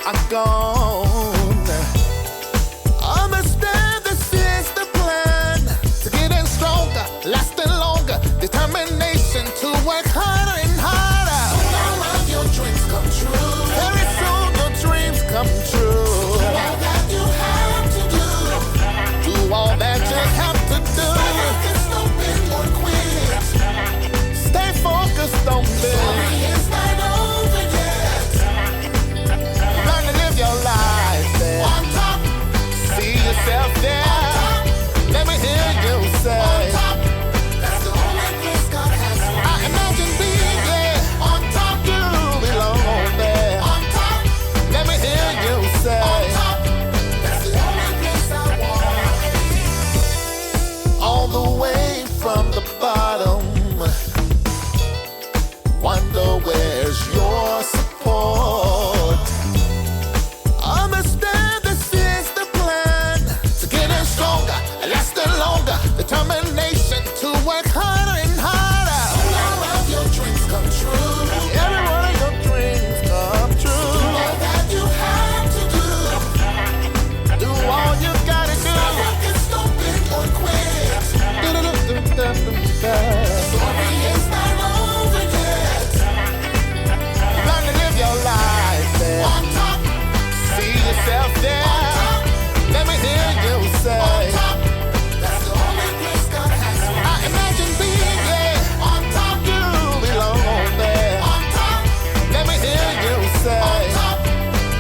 are gone. Understand this is the plan to getting stronger, lasting longer, determination to work harder and harder. Soon all of your dreams come true. Very soon your dreams come true. Do all that you have to do. Do all that you have to do. Don't bend or quit. Stay focused on this. The story is not over yet. Learn to live your life there. On top. See yourself there. Let me hear you say. On top. That's the only place God has you. I imagine being there. On top. You belong there. On top. Let me hear you say. On top. That's the only place I want. All the way from the bottom. Wonder where's your support. Understand this is the plan to getting stronger, lasting longer, determination to work harder and harder. Soon all of your dreams come true. Every one of your dreams come true. Do all that you have to do. Do all you gotta do. Don't bend or quit. The story is not over yet. Learn to live your life there. On top. See yourself there. On top. Let me hear you say. On top. That's the only place God has you. I imagine being there. On top. You belong there. On top. Let me hear you say. On top.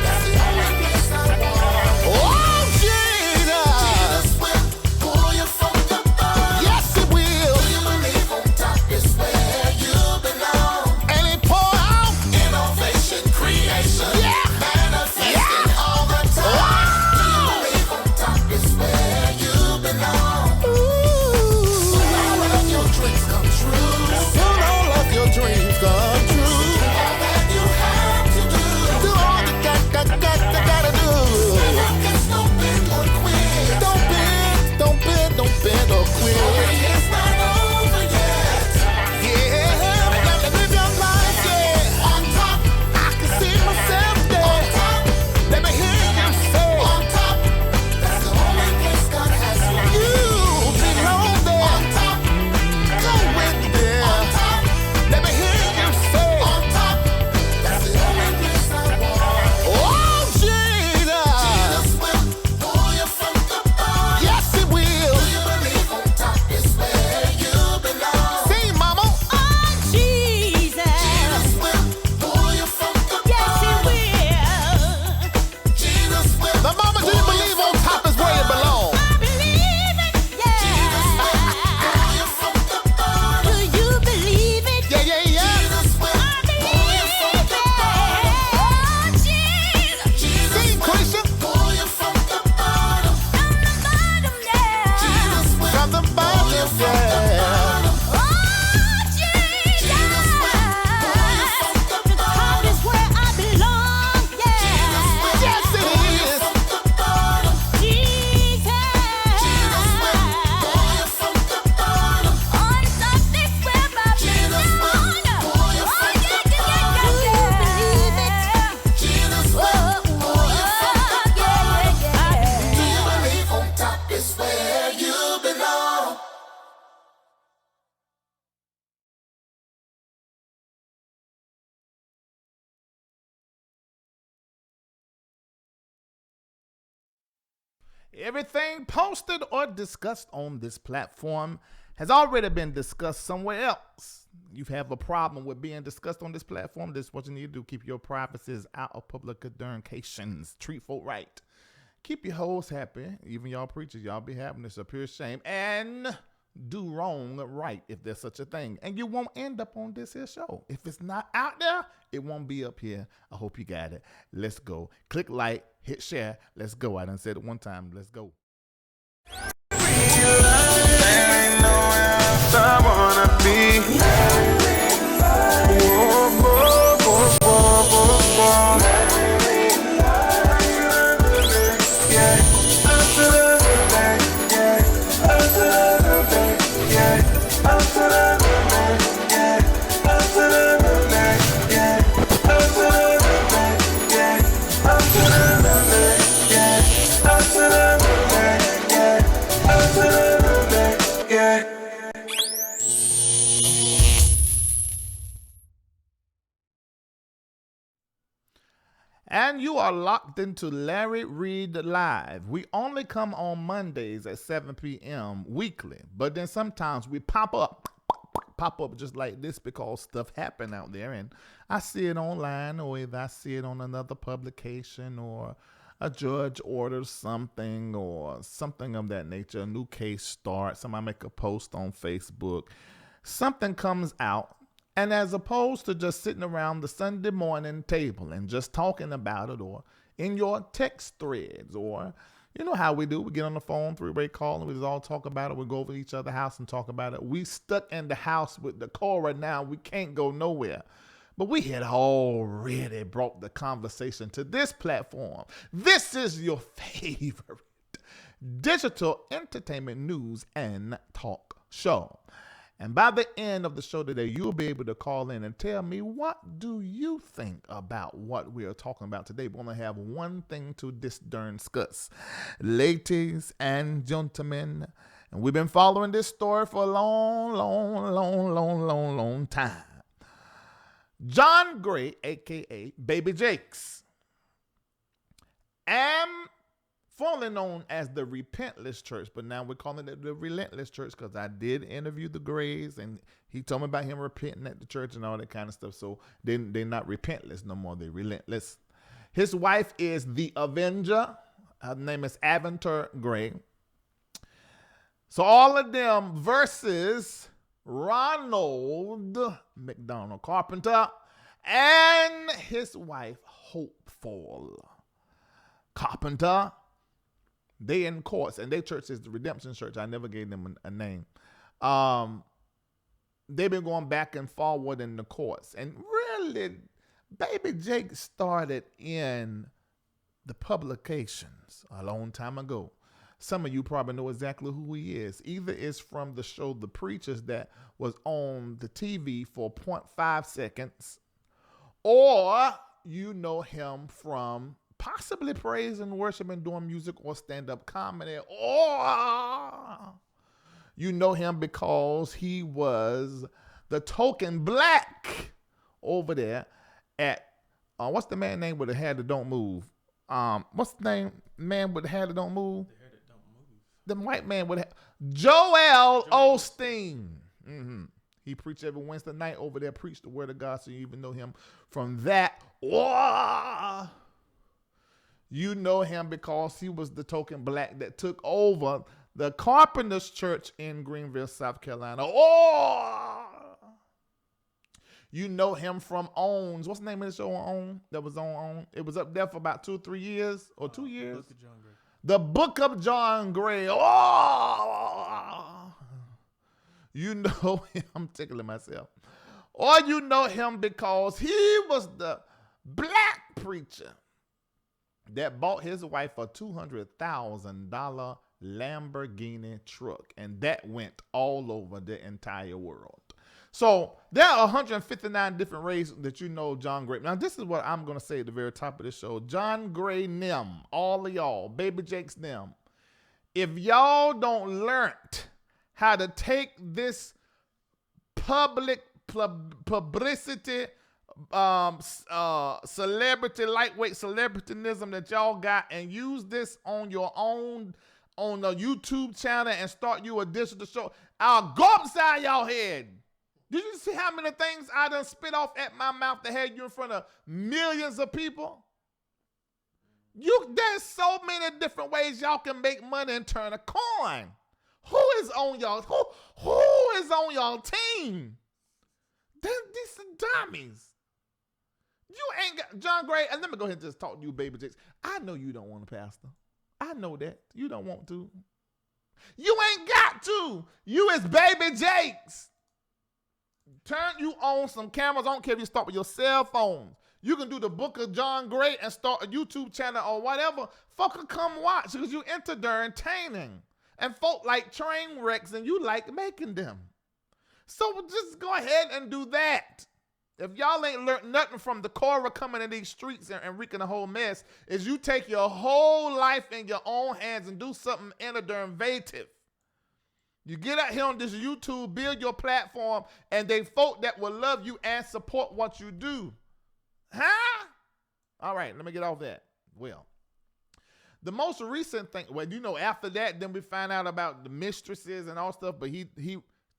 That's the only place I want. Oh, Jesus. Jesus will pull you from the bottom. Yes, He will. Do you believe on top is where you belong? And He pour out innovation, creation, manifesting all the time. Do you believe on top is where you belong? Soon all of your dreams come true. Soon all of your dreams come true. Do all that you have to do. Do all you gotta do. Don't bend or quit. Don't bend or quit. Story is not over yet. Yeah, gotta live your life, yeah. On top. I can see myself there. On top. Let me hear you say. On top. That's the only place God has you. You belong there. On top. Go in there. On top. Let me hear you say. On top. That's the only place I want. Oh, Jesus. Jesus will pull you from the bottom. Yes, He will. Do you believe on top is where you belong? Sing, mama. Oh, Jesus. Jesus will pull you from the Yes, He bottom. will. Jesus will. The mama, do you believe on top is where you belong? I believe it. Jesus will pull Yeah. you from the bottom. Do you believe it? Yeah, yeah, yeah. Jesus will I pull you believe from it. the bottom. Oh, Jesus. Jesus Sing, will Quisha. pull you from the bottom. From the bottom there. Jesus will from the bottom, yeah. Oh, Jesus. Jesus will pull you from the The top bottom. is where I belong. Yeah. Yes, it is. Jesus. Jesus will pull you from the bottom. On top is where I Jesus will belong. pull you Oh, from the yeah, bottom. yeah, yeah, yeah. Jesus will pull you from the bottom. Do Yeah. you believe on top is where you belong? Everything posted or discussed on this platform has already been discussed somewhere else. You have a problem with being discussed on this platform, this is what you need to do. Keep your privacies out of public adjudications. Treat folk right. Keep your hoes happy. Even y'all preachers, y'all be having this a pure shame. And do wrong right, if there's such a thing. And you won't end up on this here show. If it's not out there, it won't be up here. I hope you got it. Let's go. Click like, hit share. Let's go. I done said it one time. Let's go. I wanna be. And you are locked into Larry Reid Live. We only come on Mondays at 7 p.m. weekly, but then sometimes we pop up just like this because stuff happen out there, and I see it online, or either I see it on another publication, or a judge orders something, or something of that nature. A new case starts. Somebody make a post on Facebook. Something comes out. And as opposed to just sitting around the Sunday morning table and just talking about it, or in your text threads, or you know how we do. We get on the phone, three-way call, and we just all talk about it. We go over to each other's house and talk about it. We stuck in the house with the Cora now. We can't go nowhere. But we had already brought the conversation to this platform. This is your favorite digital entertainment news and talk show. And by the end of the show today, you'll be able to call in and tell me, what do you think about what we are talking about today? We're going to have one thing to discuss. Ladies and gentlemen, and we've been following this story for a long time. John Gray, a.k.a. Baby Jakes, and formerly known as the Relentless Church, but now we're calling it the Relentless Church because I did interview the Grays, and he told me about him repenting at the church and all that kind of stuff. So they're not repentless no more. They're relentless. His wife is the Avenger. Her name is Aventer Gray. So all of them versus Ronald McDonald Carpenter and his wife Hopeful Carpenter. They in courts, and their church is the Redemption Church. I never gave them a name. They've been going back and forward in the courts. And really, Baby Jake started in the publications a long time ago. Some of you probably know exactly who he is. Either it's from the show The Preachers that was on the TV for 0.5 seconds, or you know him from possibly praise and worship and doing music or stand-up comedy, or you know him because he was the token black over there at, what's the man name with the hair that don't move? What's the name? Man with the hair that don't move? The hair that don't move. The white man with Joel Osteen. Mm-hmm. He preached every Wednesday night over there, preached the word of God, so you even know him from that. Or you know him because he was the token black that took over the Carpenter's Church in Greenville, South Carolina. Or you know him from Owns. What's the name of the show on Own that was on Own? It was up there for about 2 or 3 years, or 2 years. Book of John Gray. The Book of John Gray. Oh, you know him. I'm tickling myself. Or you know him because he was the black preacher that bought his wife a $200,000 Lamborghini truck, and that went all over the entire world. So there are 159 different ways that you know John Gray. Now, this is what I'm going to say at the very top of the show. John Gray Nim, all of y'all, Baby Jake's Nim, if y'all don't learn how to take this public publicity, celebrity, lightweight celebrityism that y'all got, and use this on your own, on a YouTube channel, and start you a digital show, I'll go upside y'all head. Did you see how many things I done spit off at my mouth that had you in front of millions of people? There's so many different ways y'all can make money and turn a coin. Who is on y'all? Who is on y'all team? These are dummies. You ain't got John Gray. And let me go ahead and just talk to you, Baby Jakes. I know you don't want to pastor. I know that. You don't want to. You ain't got to. You is Baby Jakes. Turn you on some cameras. I don't care if you start with your cell phones. You can do the Book of John Gray and start a YouTube channel or whatever. Folk will come watch because you entertaining. And folk like train wrecks and you like making them. So just go ahead and do that. If y'all ain't learned nothing from the Cora coming in these streets and wreaking a whole mess, is you take your whole life in your own hands and do something innovative. You get out here on this YouTube, build your platform, and they folk that will love you and support what you do. Huh? All right, let me get off that. Well, the most recent thing, well, after that, then we find out about the mistresses and all stuff, but he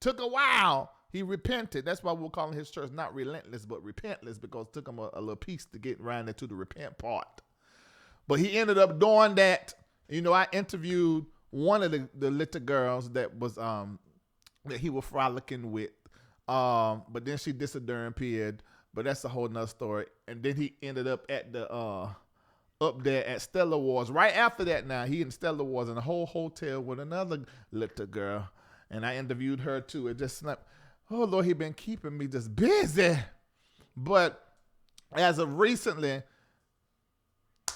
took a while. He repented. That's why we're calling his church not Relentless, but Repentless, because it took him a little piece to get around into the repent part. But he ended up doing that. I interviewed one of the little girls that was that he was frolicking with, but then she disappeared. But that's a whole nother story. And then he ended up at the up there at Stellar Wars. Right after that, now he and Stellar Wars in a whole hotel with another little girl, and I interviewed her too. It just snapped. Oh Lord, he been keeping me just busy. But as of recently,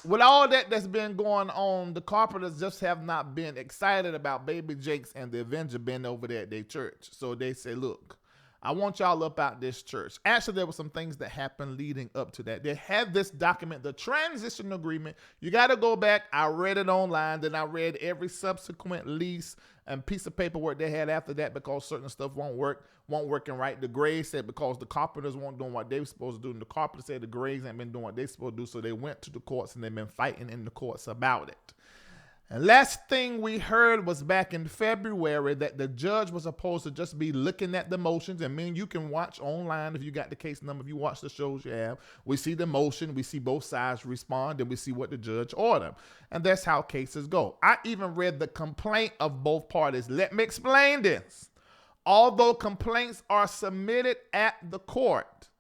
with all that's been going on, the Carpenters just have not been excited about Baby Jakes and the Avenger being over there at their church. So they say, look, I want y'all up out this church. Actually, there were some things that happened leading up to that. They had this document, the transition agreement. You got to go back. I read it online. Then I read every subsequent lease and piece of paperwork they had after that, because certain stuff won't working right. The Grays said because the Carpenters weren't doing what they were supposed to do, and the Carpenters said the Grays ain't been doing what they supposed to do, so they went to the courts and they've been fighting in the courts about it. And last thing we heard was back in February that the judge was supposed to just be looking at the motions. And you can watch online if you got the case number, if you watch the shows you have. We see the motion, we see both sides respond, and we see what the judge ordered. And that's how cases go. I even read the complaint of both parties. Let me explain this. Although complaints are submitted at the court,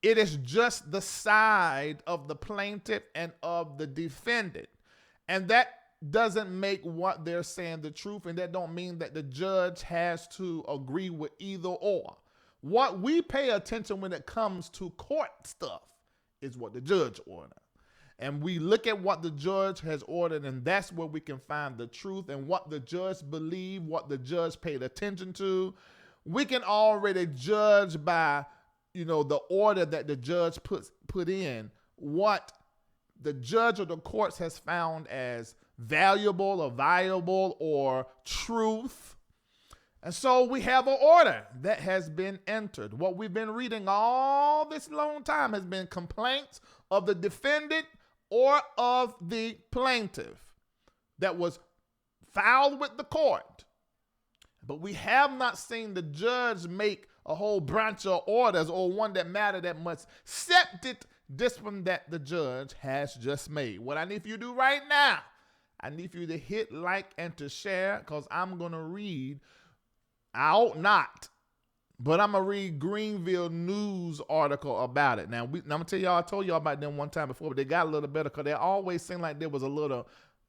it is just the side of the plaintiff and of the defendant. And that doesn't make what they're saying the truth, and that don't mean that the judge has to agree with either or. What we pay attention when it comes to court stuff is what the judge ordered. And we look at what the judge has ordered, and that's where we can find the truth and what the judge believed, what the judge paid attention to. We can already judge by, the order that the judge put in, what the judge or the courts has found as valuable or viable or truth. And so we have an order that has been entered. What we've been reading all this long time has been complaints of the defendant or of the plaintiff that was filed with the court. But we have not seen the judge make a whole branch of orders or one that matter that much, except this one that the judge has just made. What I need for you to do right now, I need for you to hit like and to share, because I'm going to read, I ought not, but I'm going to read Greenville News article about it. Now, I'm going to tell y'all, I told y'all about them one time before, but they got a little better because they always seemed like there was a little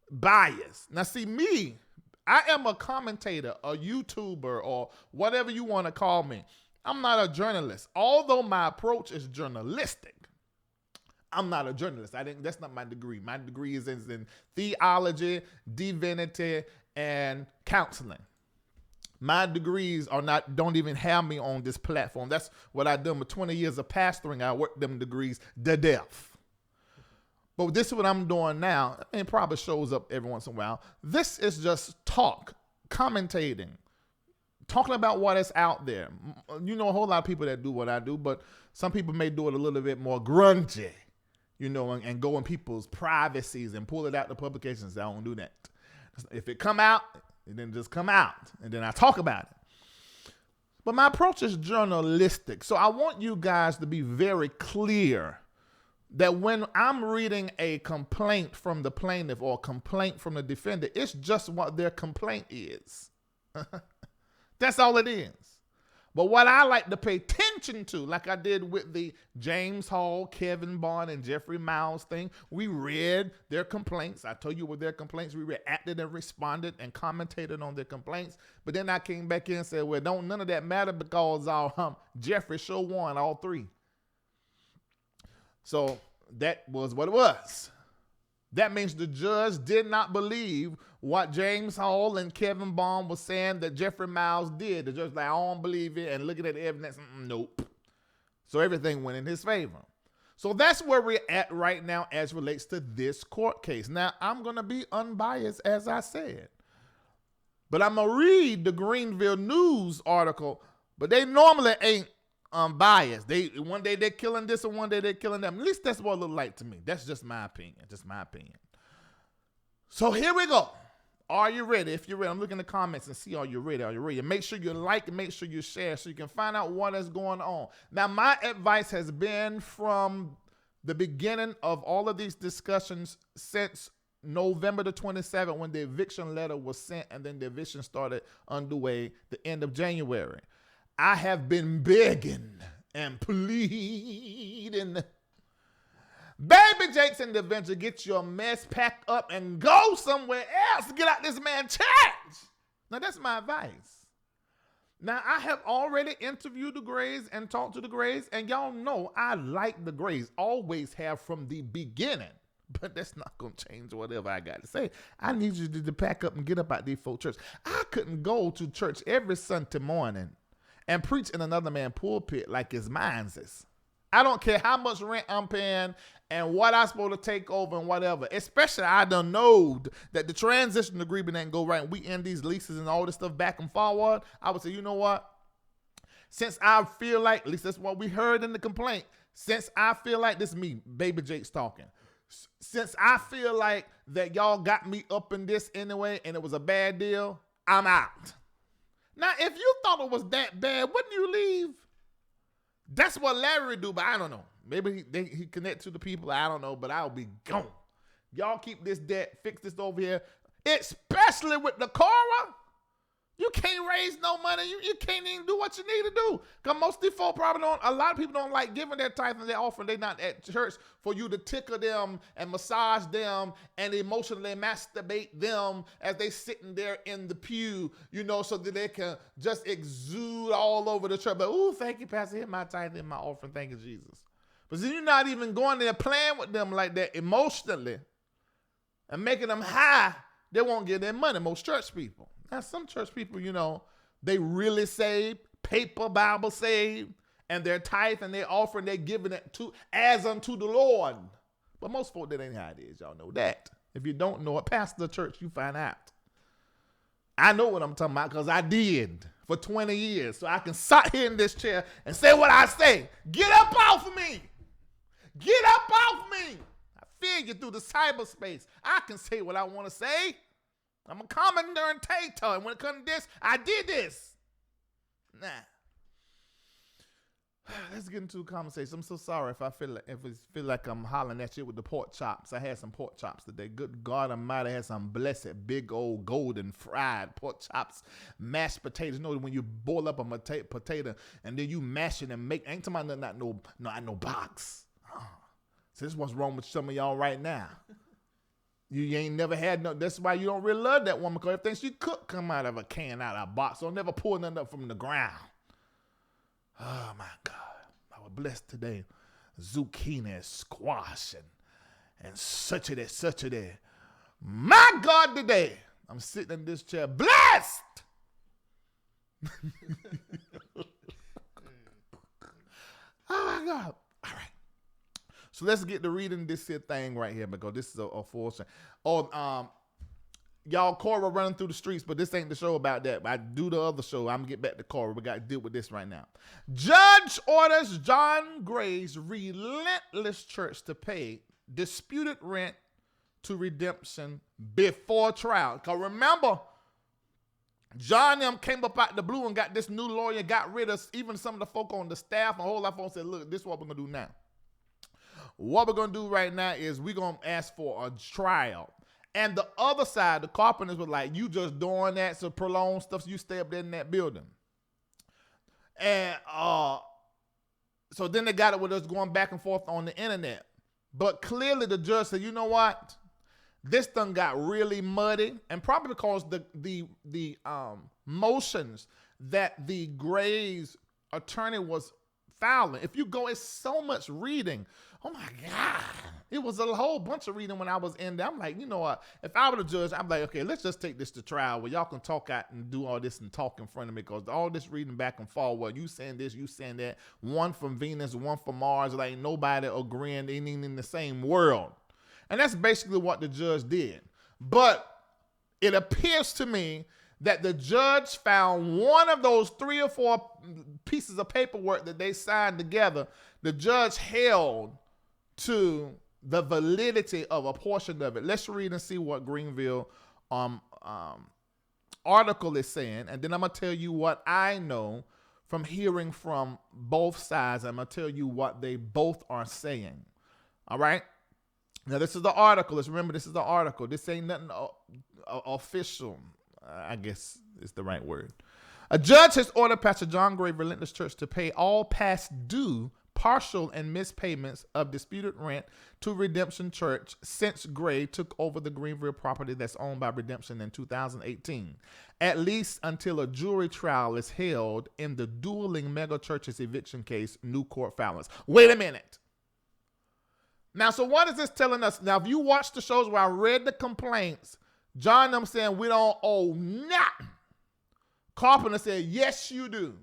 bias. Now, see, me, I am a commentator, a YouTuber, or whatever you want to call me. I'm not a journalist, although my approach is journalistic. I'm not a journalist. That's not my degree. My degree is in theology, divinity, and counseling. My degrees don't even have me on this platform. That's what I've done with 20 years of pastoring. I worked them degrees to death. But this is what I'm doing now. It probably shows up every once in a while. This is just talk, commentating, talking about what is out there. A whole lot of people that do what I do, but some people may do it a little bit more grungy. And go in people's privacies and pull it out to publications. I don't do that. If it come out, it then just come out, and then I talk about it. But my approach is journalistic. So I want you guys to be very clear that when I'm reading a complaint from the plaintiff or a complaint from the defendant, it's just what their complaint is. That's all it is. But what I like to pay attention to, like I did with the James Hall, Kevin Bond, and Jeffrey Miles thing, we read their complaints. I told you what their complaints. We reacted and responded and commentated on their complaints. But then I came back in and said, well, don't none of that matter because Jeffrey show won all three. So that was what it was. That means the judge did not believe what James Hall and Kevin Bond was saying that Jeffrey Miles did. The judge was like, I don't believe it. And looking at the evidence, nope. So everything went in his favor. So that's where we're at right now as relates to this court case. Now, I'm going to be unbiased, as I said. But I'm going to read the Greenville News article. But they normally ain't unbiased. One day they're killing this and one day they're killing them. At least that's what it look like to me. That's just my opinion. So here we go. Are you ready? If you're ready, I'm looking in the comments and see are you ready? Are you ready? Make sure you like and make sure you share so you can find out what is going on. Now, my advice has been from the beginning of all of these discussions since November the 27th when the eviction letter was sent and then the eviction started underway the end of January. I have been begging and pleading. Baby Jakes and the Avenger, get your mess packed up and go somewhere else to get out this man's church. Now, that's my advice. Now, I have already interviewed the Grays and talked to the Grays, and y'all know I like the Grays, always have from the beginning. But that's not going to change whatever I got to say. I need you to pack up and get up out these folk church. I couldn't go to church every Sunday morning and preach in another man's pulpit like it's mine's is. I don't care how much rent I'm paying and what I'm supposed to take over and whatever. Especially I done know that the transition agreement ain't go right and we end these leases and all this stuff back and forward. I would say, you know what? Since I feel like, at least that's what we heard in the complaint, since I feel like, this is me, Baby Jake's talking. Since I feel like that y'all got me up in this anyway and it was a bad deal, I'm out. Now, if you thought it was that bad, wouldn't you leave? That's what Larry do, but I don't know. Maybe he connect to the people. I don't know, but I'll be gone. Y'all keep this debt, fix this over here, especially with the Cora. You can't raise no money. You can't even do what you need to do. Because most of these folk probably don't, a lot of people don't like giving their tithe and their offering. They're not at church for you to tickle them and massage them and emotionally masturbate them as they sitting there in the pew, you know, so that they can just exude all over the church. But, ooh, thank you, Pastor. Here's my tithe and my offering. Thank you, Jesus. But see, you're not even going there playing with them like that emotionally and making them high. They won't give their money, most church people. Now, some church people, you know, they really saved, paper Bible saved, and their tithe and their offering, they're giving it to as unto the Lord. But most folk, that ain't how it is. Y'all know that. If you don't know it, pastor the church, you find out. I know what I'm talking about because I did for 20 years. So I can sit here in this chair and say what I say. Get up off of me. Get up off me. I feel you through the cyberspace. I can say what I want to say. I'm a commentator, and when it comes to this, I did this. Nah. Let's get into a conversation. I'm so sorry if I feel like I'm hollering at you with the pork chops. I had some pork chops today. Good God Almighty, I had some blessed big old golden fried pork chops, mashed potatoes. You know when you boil up a potato and then you mash it and make. Ain't talking about no box. So this is what's wrong with some of y'all right now. You ain't never had no. That's why you don't really love that woman, because everything she cook come out of a can, out of a box. So never pull nothing up from the ground. Oh my God, I was blessed today. Zucchini, squash, and such a day. My God, today I'm sitting in this chair, blessed. Oh my God. All right. So let's get to reading this here thing right here, because this is a full show. Oh, y'all, Cora running through the streets, but this ain't the show about that. I do the other show. I'm going to get back to Cora. We got to deal with this right now. Judge orders John Gray's Relentless Church to pay disputed rent to redemption before trial. Because remember, John them came up out the blue and got this new lawyer, got rid of even some of the folk on the staff. A whole lot of folks said, look, this is what we're going to do now. What we're going to do right now is we're going to ask for a trial. And the other side, the Carpenters were like, you just doing that to prolong stuff so you stay up there in that building. And so then they got it with us going back and forth on the internet. But clearly the judge said, you know what? This thing got really muddy, and probably because the motions that the Gray's attorney was filing. If you go, it's so much reading. Oh my God. It was a whole bunch of reading when I was in there. I'm like, you know what? If I were the judge, I'm like, okay, let's just take this to trial where y'all can talk out and do all this and talk in front of me, because all this reading back and forward, you saying this, you saying that, one from Venus, one from Mars, like nobody agreeing, they ain't in the same world. And that's basically what the judge did. But it appears to me that the judge found one of those 3 or 4 pieces of paperwork that they signed together, the judge held to the validity of a portion of it. Let's read and see what Greenville article is saying, and then I'm going to tell you what I know from hearing from both sides. I'm going to tell you what they both are saying. All right? Now, this is the article. Let's remember, this is the article. This ain't nothing official, I guess is the right word. A judge has ordered Pastor John Gray Relentless Church to pay all past due, partial, and missed payments of disputed rent to Redemption Church since Gray took over the Greenville property that's owned by Redemption in 2018, at least until a jury trial is held in the dueling mega church's eviction case, new court filings. Wait a minute. Now, so what is this telling us? Now, if you watch the shows where I read the complaints, John and them saying we don't owe nothing. Carpenter said, yes, you do.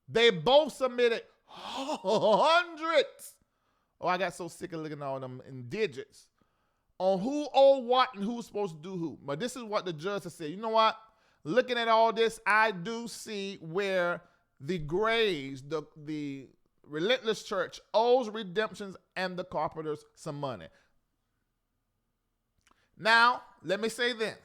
They both submitted hundreds. Oh, I got so sick of looking at all them in digits on who owed what and who's supposed to do who. But this is what the judge has said. You know what? Looking at all this, I do see where the Grays, the Relentless Church, owes Redemptions and the Carpenters some money. Now, let me say this.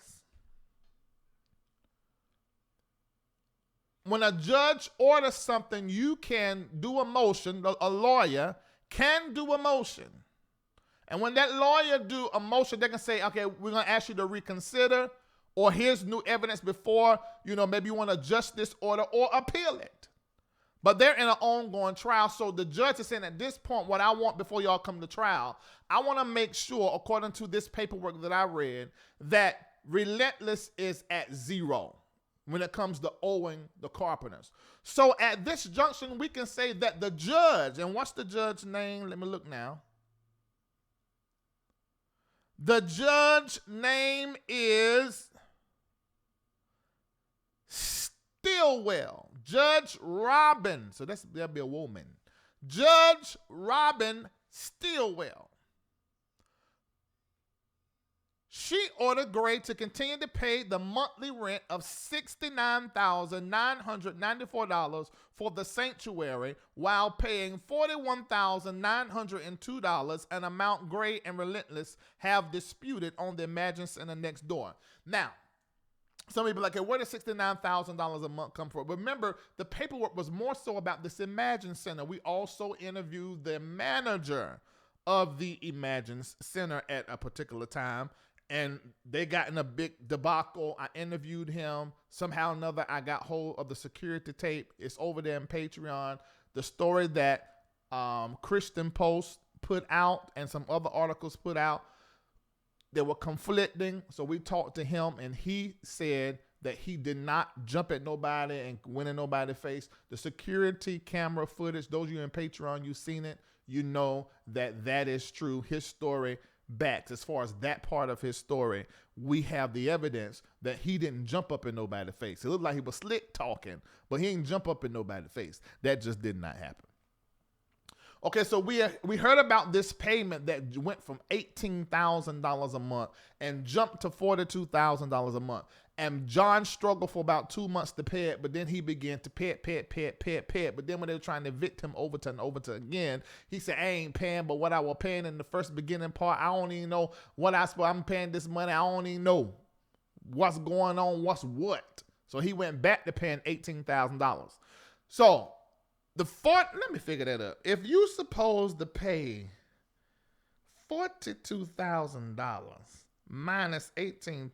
When a judge orders something, you can do a motion. A lawyer can do a motion. And when that lawyer do a motion, they can say, okay, we're going to ask you to reconsider, or here's new evidence before, maybe you want to adjust this order or appeal it. But they're in an ongoing trial. So the judge is saying at this point, what I want before y'all come to trial, I want to make sure, according to this paperwork that I read, that Relentless is at 0 when it comes to owing the Carpenters. So at this junction, we can say that the judge, and what's the judge's name? Let me look now. The judge's name is Stillwell. Judge Robin. So that'll be a woman. Judge Robin Stillwell. She ordered Gray to continue to pay the monthly rent of $69,994 for the sanctuary while paying $41,902, an amount Gray and Relentless have disputed on the Imagine Center next door. Now, some people are like, hey, where does $69,000 a month come from? Remember, the paperwork was more so about this Imagine Center. We also interviewed the manager of the Imagine Center at a particular time, and they got in a big debacle. I interviewed him. Somehow or another, I got hold of the security tape. It's over there in Patreon. The story that Christian Post put out and some other articles put out, they were conflicting. So we talked to him, and he said that he did not jump at nobody and went in nobody's face. The security camera footage, those of you in Patreon, you've seen it. You know that that is true. His story backs. As far as that part of his story, we have the evidence that he didn't jump up in nobody's face. It looked like he was slick talking, but he didn't jump up in nobody's face. That just did not happen. Okay, so we heard about this payment that went from $18,000 a month and jumped to $42,000 a month. And John struggled for about 2 months to pay it, but then he began to pay it. But then when they were trying to evict him Overton again, he said, I ain't paying, but what I was paying in the first beginning part, I don't even know what I'm paying this money. I don't even know what's going on, what's what. So he went back to paying $18,000. So let me figure that up. If you supposed to pay $42,000 minus $18,000,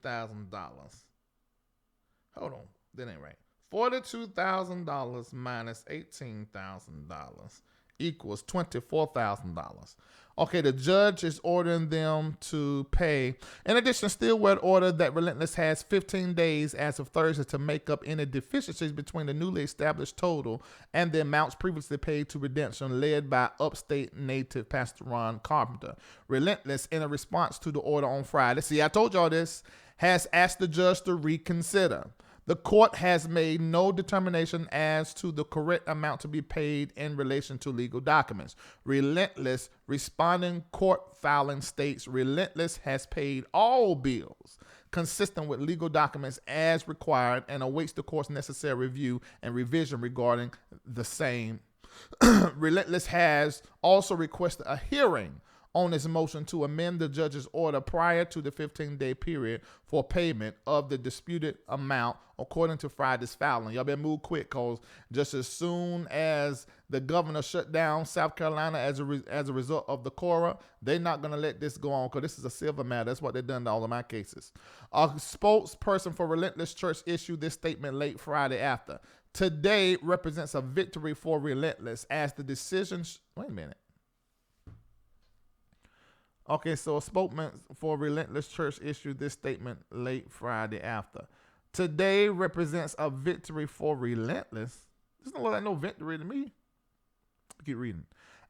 hold on, that ain't right. $42,000 minus $18,000 equals $24,000. Okay, the judge is ordering them to pay. In addition, Stillwell ordered that Relentless has 15 days as of Thursday to make up any deficiencies between the newly established total and the amounts previously paid to Redemption, led by upstate native Pastor Ron Carpenter. Relentless, in a response to the order on Friday, see, I told y'all this, has asked the judge to reconsider. The court has made no determination as to the correct amount to be paid in relation to legal documents. Relentless responding court filing states Relentless has paid all bills consistent with legal documents as required, and awaits the court's necessary review and revision regarding the same. Relentless has also requested a hearing on its motion to amend the judge's order prior to the 15-day period for payment of the disputed amount, according to Friday's filing. Y'all better move quick, because just as soon as the governor shut down South Carolina as a result of the Cora, they're not going to let this go on, because this is a civil matter. That's what they've done to all of my cases. A spokesperson for Relentless Church issued this statement late Friday after. Today represents a victory for Relentless as the decision... Wait a minute. Okay, so a spokesman for Relentless Church issued this statement late Friday after. Today represents a victory for Relentless. This doesn't look like no victory to me. Keep reading.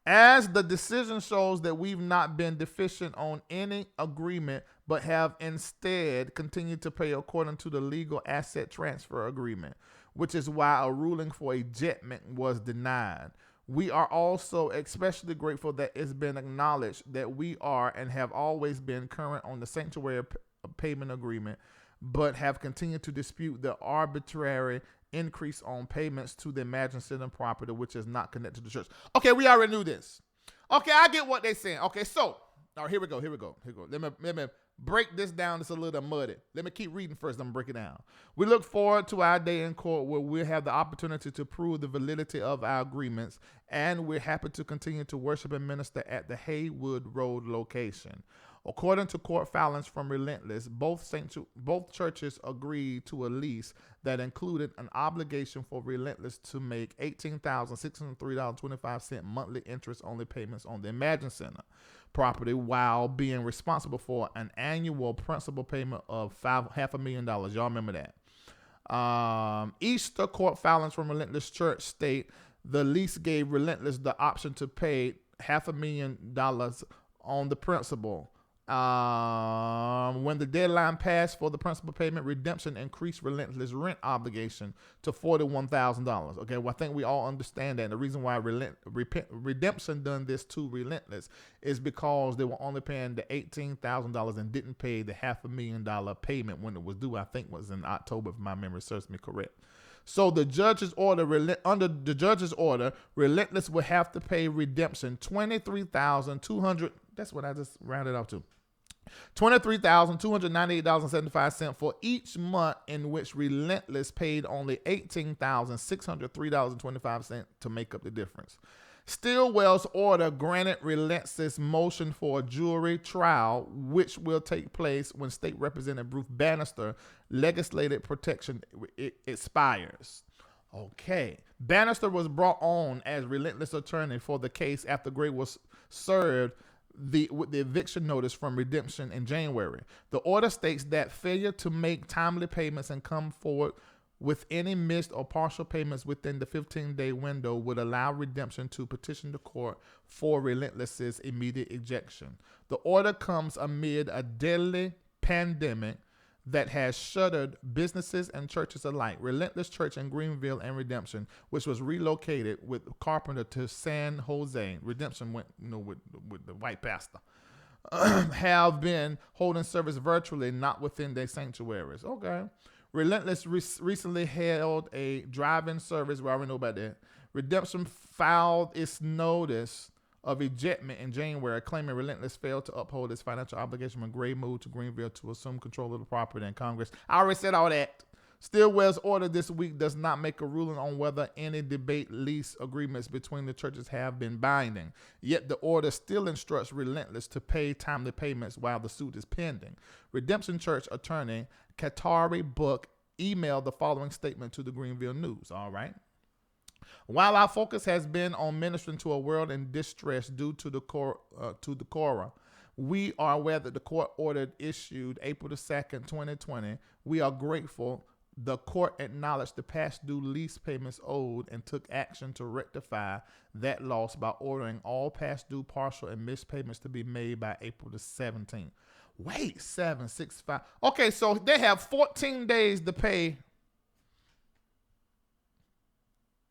As the decision shows that we've not been deficient on any agreement, but have instead continued to pay according to the legal asset transfer agreement, which is why a ruling for ejectment was denied. We are also especially grateful that it's been acknowledged that we are and have always been current on the sanctuary payment agreement, but have continued to dispute the arbitrary increase on payments to the Imagine Center property, which is not connected to the church. Okay, we already knew this. Okay, I get what they're saying. Okay, so, all right, here we go. Let me break this down. It's a little muddy. Let me keep reading first. I'm going to break it down. We look forward to our day in court where we'll have the opportunity to prove the validity of our agreements, and we're happy to continue to worship and minister at the Haywood Road location. According to court filings from Relentless, both churches agreed to a lease that included an obligation for Relentless to make $18,603.25 monthly interest-only payments on the Imagine Center property, while being responsible for an annual principal payment of $500,000. Y'all remember that? Easter court filings from Relentless Church state the lease gave Relentless the option to pay $500,000 on the principal. When the deadline passed for the principal payment, redemption increased Relentless rent obligation to $41,000. Okay, well, I think we all understand that. And the reason why redemption done this to Relentless is because they were only paying the $18,000 and didn't pay the $500,000 payment when it was due. I think was in October, if my memory serves me correct. So under the judge's order, Relentless would have to pay redemption $23,200. That's what I just rounded out to. $23,298.75 for each month in which Relentless paid only $18,603.25 to make up the difference. Stillwell's order granted Relentless motion for a jury trial, which will take place when State Representative Bruce Bannister legislative protection expires. Okay. Bannister was brought on as Relentless attorney for the case after Gray was served with the eviction notice from redemption in January. The order states that failure to make timely payments and come forward with any missed or partial payments within the 15-day window would allow redemption to petition the court for Relentless's immediate ejection. The order comes amid a deadly pandemic that has shuttered businesses and churches alike. Relentless Church in Greenville and Redemption, which was relocated with Carpenter to San Jose. Redemption went, with the white pastor. Have been holding service virtually, not within their sanctuaries. Okay. Relentless recently held a drive-in service. We already know about that. Redemption filed its notice of ejectment in January, claiming Relentless failed to uphold its financial obligation when Gray moved to Greenville to assume control of the property in Congress. I already said all that. Stillwell's order this week does not make a ruling on whether any debate lease agreements between the churches have been binding. Yet the order still instructs Relentless to pay timely payments while the suit is pending. Redemption Church attorney Katari Book emailed the following statement to the Greenville News. All right. While our focus has been on ministering to a world in distress due to the Cora, we are aware that the court order issued April the 2nd, 2020. We are grateful the court acknowledged the past due lease payments owed and took action to rectify that loss by ordering all past due, partial, and missed payments to be made by April the 17th. Wait, 765. Okay, so they have 14 days to pay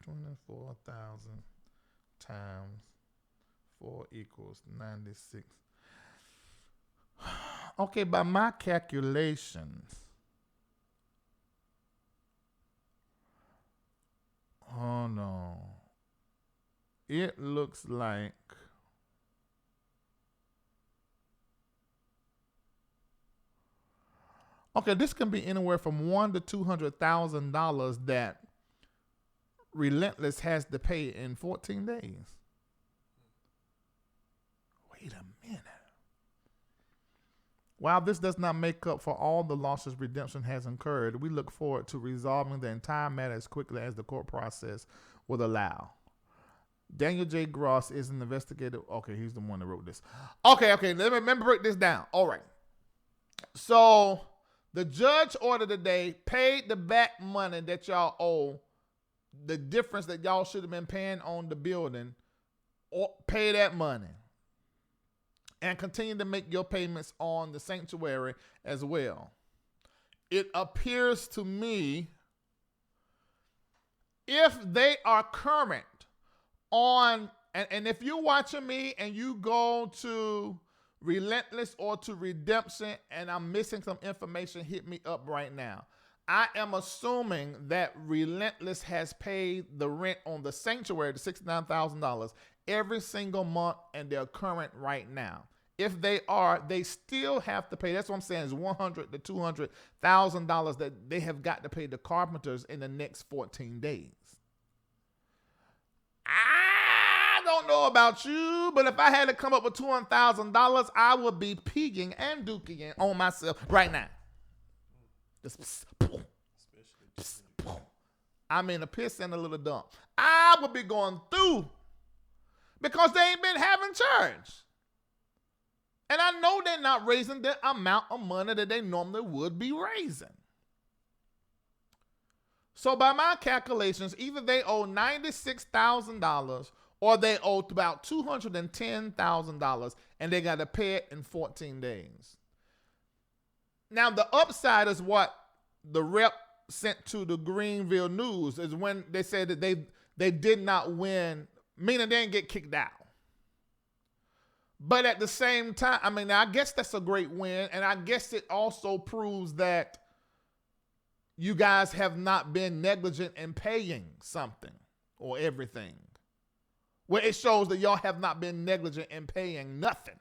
24,000 times 4 equals 96. Okay, by my calculations, oh no, it looks like okay. This can be anywhere from $100,000 to $200,000 that Relentless has to pay in 14 days. Wait a minute. While this does not make up for all the losses redemption has incurred, we look forward to resolving the entire matter as quickly as the court process will allow. Daniel J. Gross is an investigator. Okay, he's the one that wrote this. Okay, let me break this down. All right. So the judge ordered today paid the back money that y'all owe, the difference that y'all should have been paying on the building, or pay that money. And continue to make your payments on the sanctuary as well. It appears to me, if they are current on, and if you're watching me and you go to Relentless or to Redemption and I'm missing some information, hit me up right now. I am assuming that Relentless has paid the rent on the sanctuary, the $69,000, every single month, and they're current right now. If they are, they still have to pay. That's what I'm saying is $100,000 to $200,000 that they have got to pay the Carpenters in the next 14 days. I don't know about you, but if I had to come up with $200,000, I would be peeking and dooking on myself right now. Just, I mean, a piss and a little dump. I would be going through because they ain't been having church. And I know they're not raising the amount of money that they normally would be raising. So by my calculations, either they owe $96,000 or they owe about $210,000 and they got to pay it in 14 days. Now, the upside is what the rep sent to the Greenville News is when they said that they did not win, meaning they didn't get kicked out. But at the same time, I mean, I guess that's a great win. And I guess it also proves that you guys have not been negligent in paying something or everything. Well, it shows that y'all have not been negligent in paying nothing.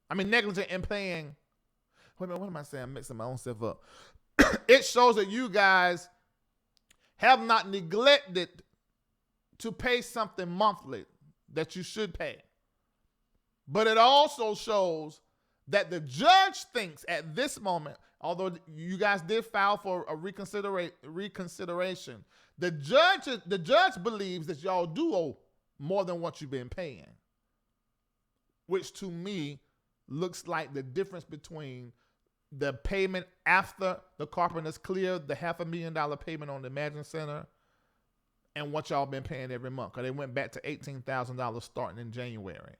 I mean, negligent in paying. Wait a minute, what am I saying? I'm mixing my own stuff up. It shows that you guys have not neglected to pay something monthly that you should pay. But it also shows that the judge thinks at this moment, although you guys did file for a reconsideration, the judge believes that y'all do owe more than what you've been paying, which to me looks like the difference between the payment after the Carpenters cleared the $500,000 payment on the Imagine Center and what y'all been paying every month, because they went back to $18,000 starting in January.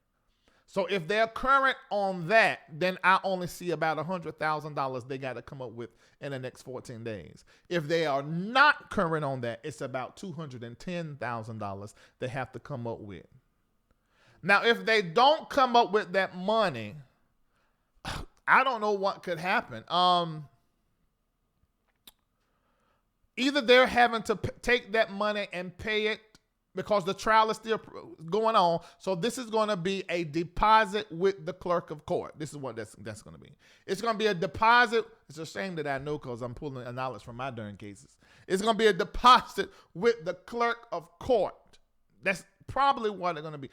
So if they're current on that, then I only see about $100,000 they got to come up with in the next 14 days. If they are not current on that, it's about $210,000 they have to come up with. Now, if they don't come up with that money, I don't know what could happen. Either they're having to take that money and pay it because the trial is still going on. So this is going to be a deposit with the clerk of court. This is what that's going to be. It's going to be a deposit. It's a shame that I know because I'm pulling a knowledge from my darn cases. It's going to be a deposit with the clerk of court. That's probably what it's going to be.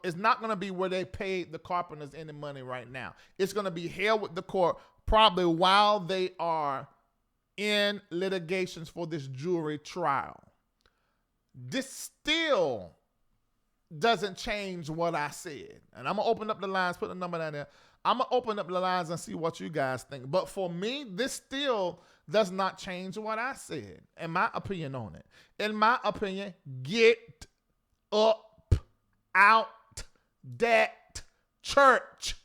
It's not going to be where they paid the Carpenters any money right now. It's going to be held with the court probably while they are in litigations for this jury trial. This still doesn't change what I said. And I'm going to open up the lines, put the number down there. I'm going to open up the lines and see what you guys think. But for me, this still does not change what I said, in my opinion on it. In my opinion, get up out that church.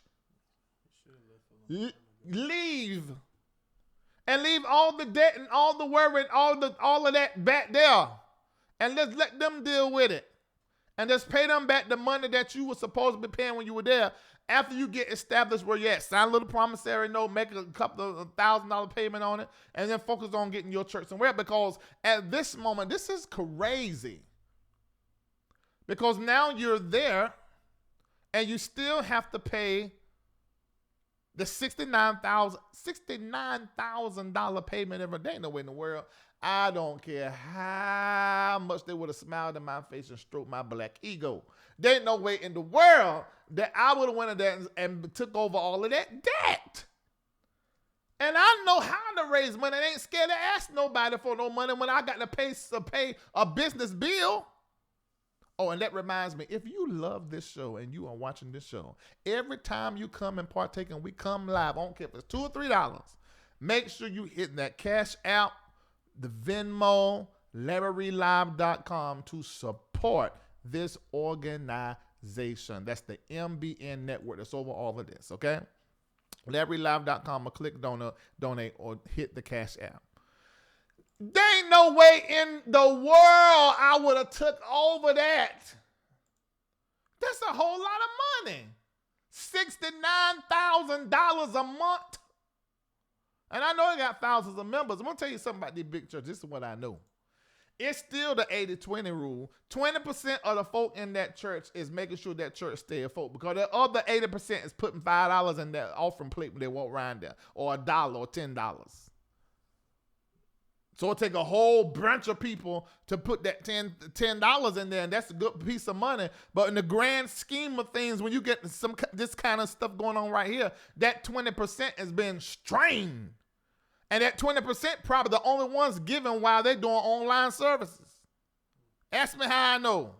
Leave. And leave all the debt and all the worry and all of that back there. And let's let them deal with it. And just pay them back the money that you were supposed to be paying when you were there. After you get established where you're at, sign a little promissory note, make a couple of $1,000 payment on it, and then focus on getting your church somewhere. Because at this moment, this is crazy. Because now you're there, and you still have to pay the $69,000 payment every day. No way in the world. I don't care how much they would have smiled in my face and stroked my black ego. There ain't no way in the world that I would have went in there and took over all of that debt. And I know how to raise money. I ain't scared to ask nobody for no money when I got to pay a business bill. Oh, and that reminds me, if you love this show and you are watching this show, every time you come and partake and we come live, I don't care if it's $2 or $3, make sure you hit that CashApp, the Venmo, LarryReidLive.com to support this organization. That's the MBNNetwork that's over all of this, okay? LarryReidLive.com or click donate or hit the CashApp. There ain't no way in the world I would have took over that. That's a whole lot of money. $69,000 a month. And I know I got thousands of members. I'm going to tell you something about these big churches. This is what I know. It's still the 80-20 rule. 20% of the folk in that church is making sure that church stay afloat, because the other 80% is putting $5 in that offering plate when they walk around there, or $1 or $10. So it take a whole bunch of people to put that $10 in there, and that's a good piece of money. But in the grand scheme of things, when you get this kind of stuff going on right here, that 20% has been strained. And that 20% probably the only ones giving while they're doing online services. Ask me how I know.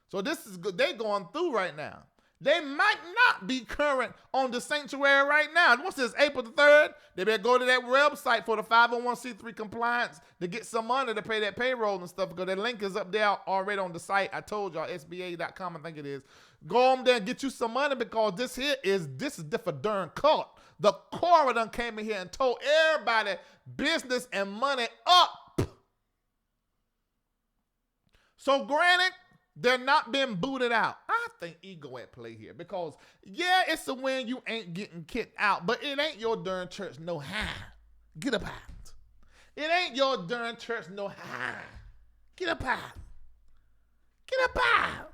So this is good. They're going through right now. They might not be current on the sanctuary right now. Once it's April the 3rd, they better go to that website for the 501c3 compliance to get some money to pay that payroll and stuff, because that link is up there already on the site. I told y'all, SBA.com, I think it is. Go on there and get you some money, because this is for darn cult. The Cora done came in here and told everybody business and money up. So granted, they're not being booted out. I think ego at play here, because yeah, it's a win you ain't getting kicked out, but it ain't your darn church no how. Get up out. It ain't your darn church no how. Get up out. Get up out.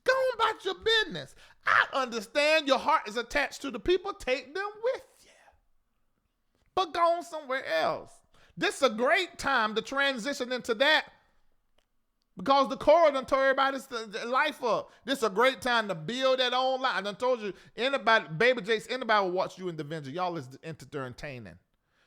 Go on about your business. I understand your heart is attached to the people. Take them with you. But go on somewhere else. This is a great time to transition into that, because the Cora done tore everybody's life up. This is a great time to build that online. I done told you, anybody, Baby Jace, anybody will watch you in the venture. Y'all is entertaining.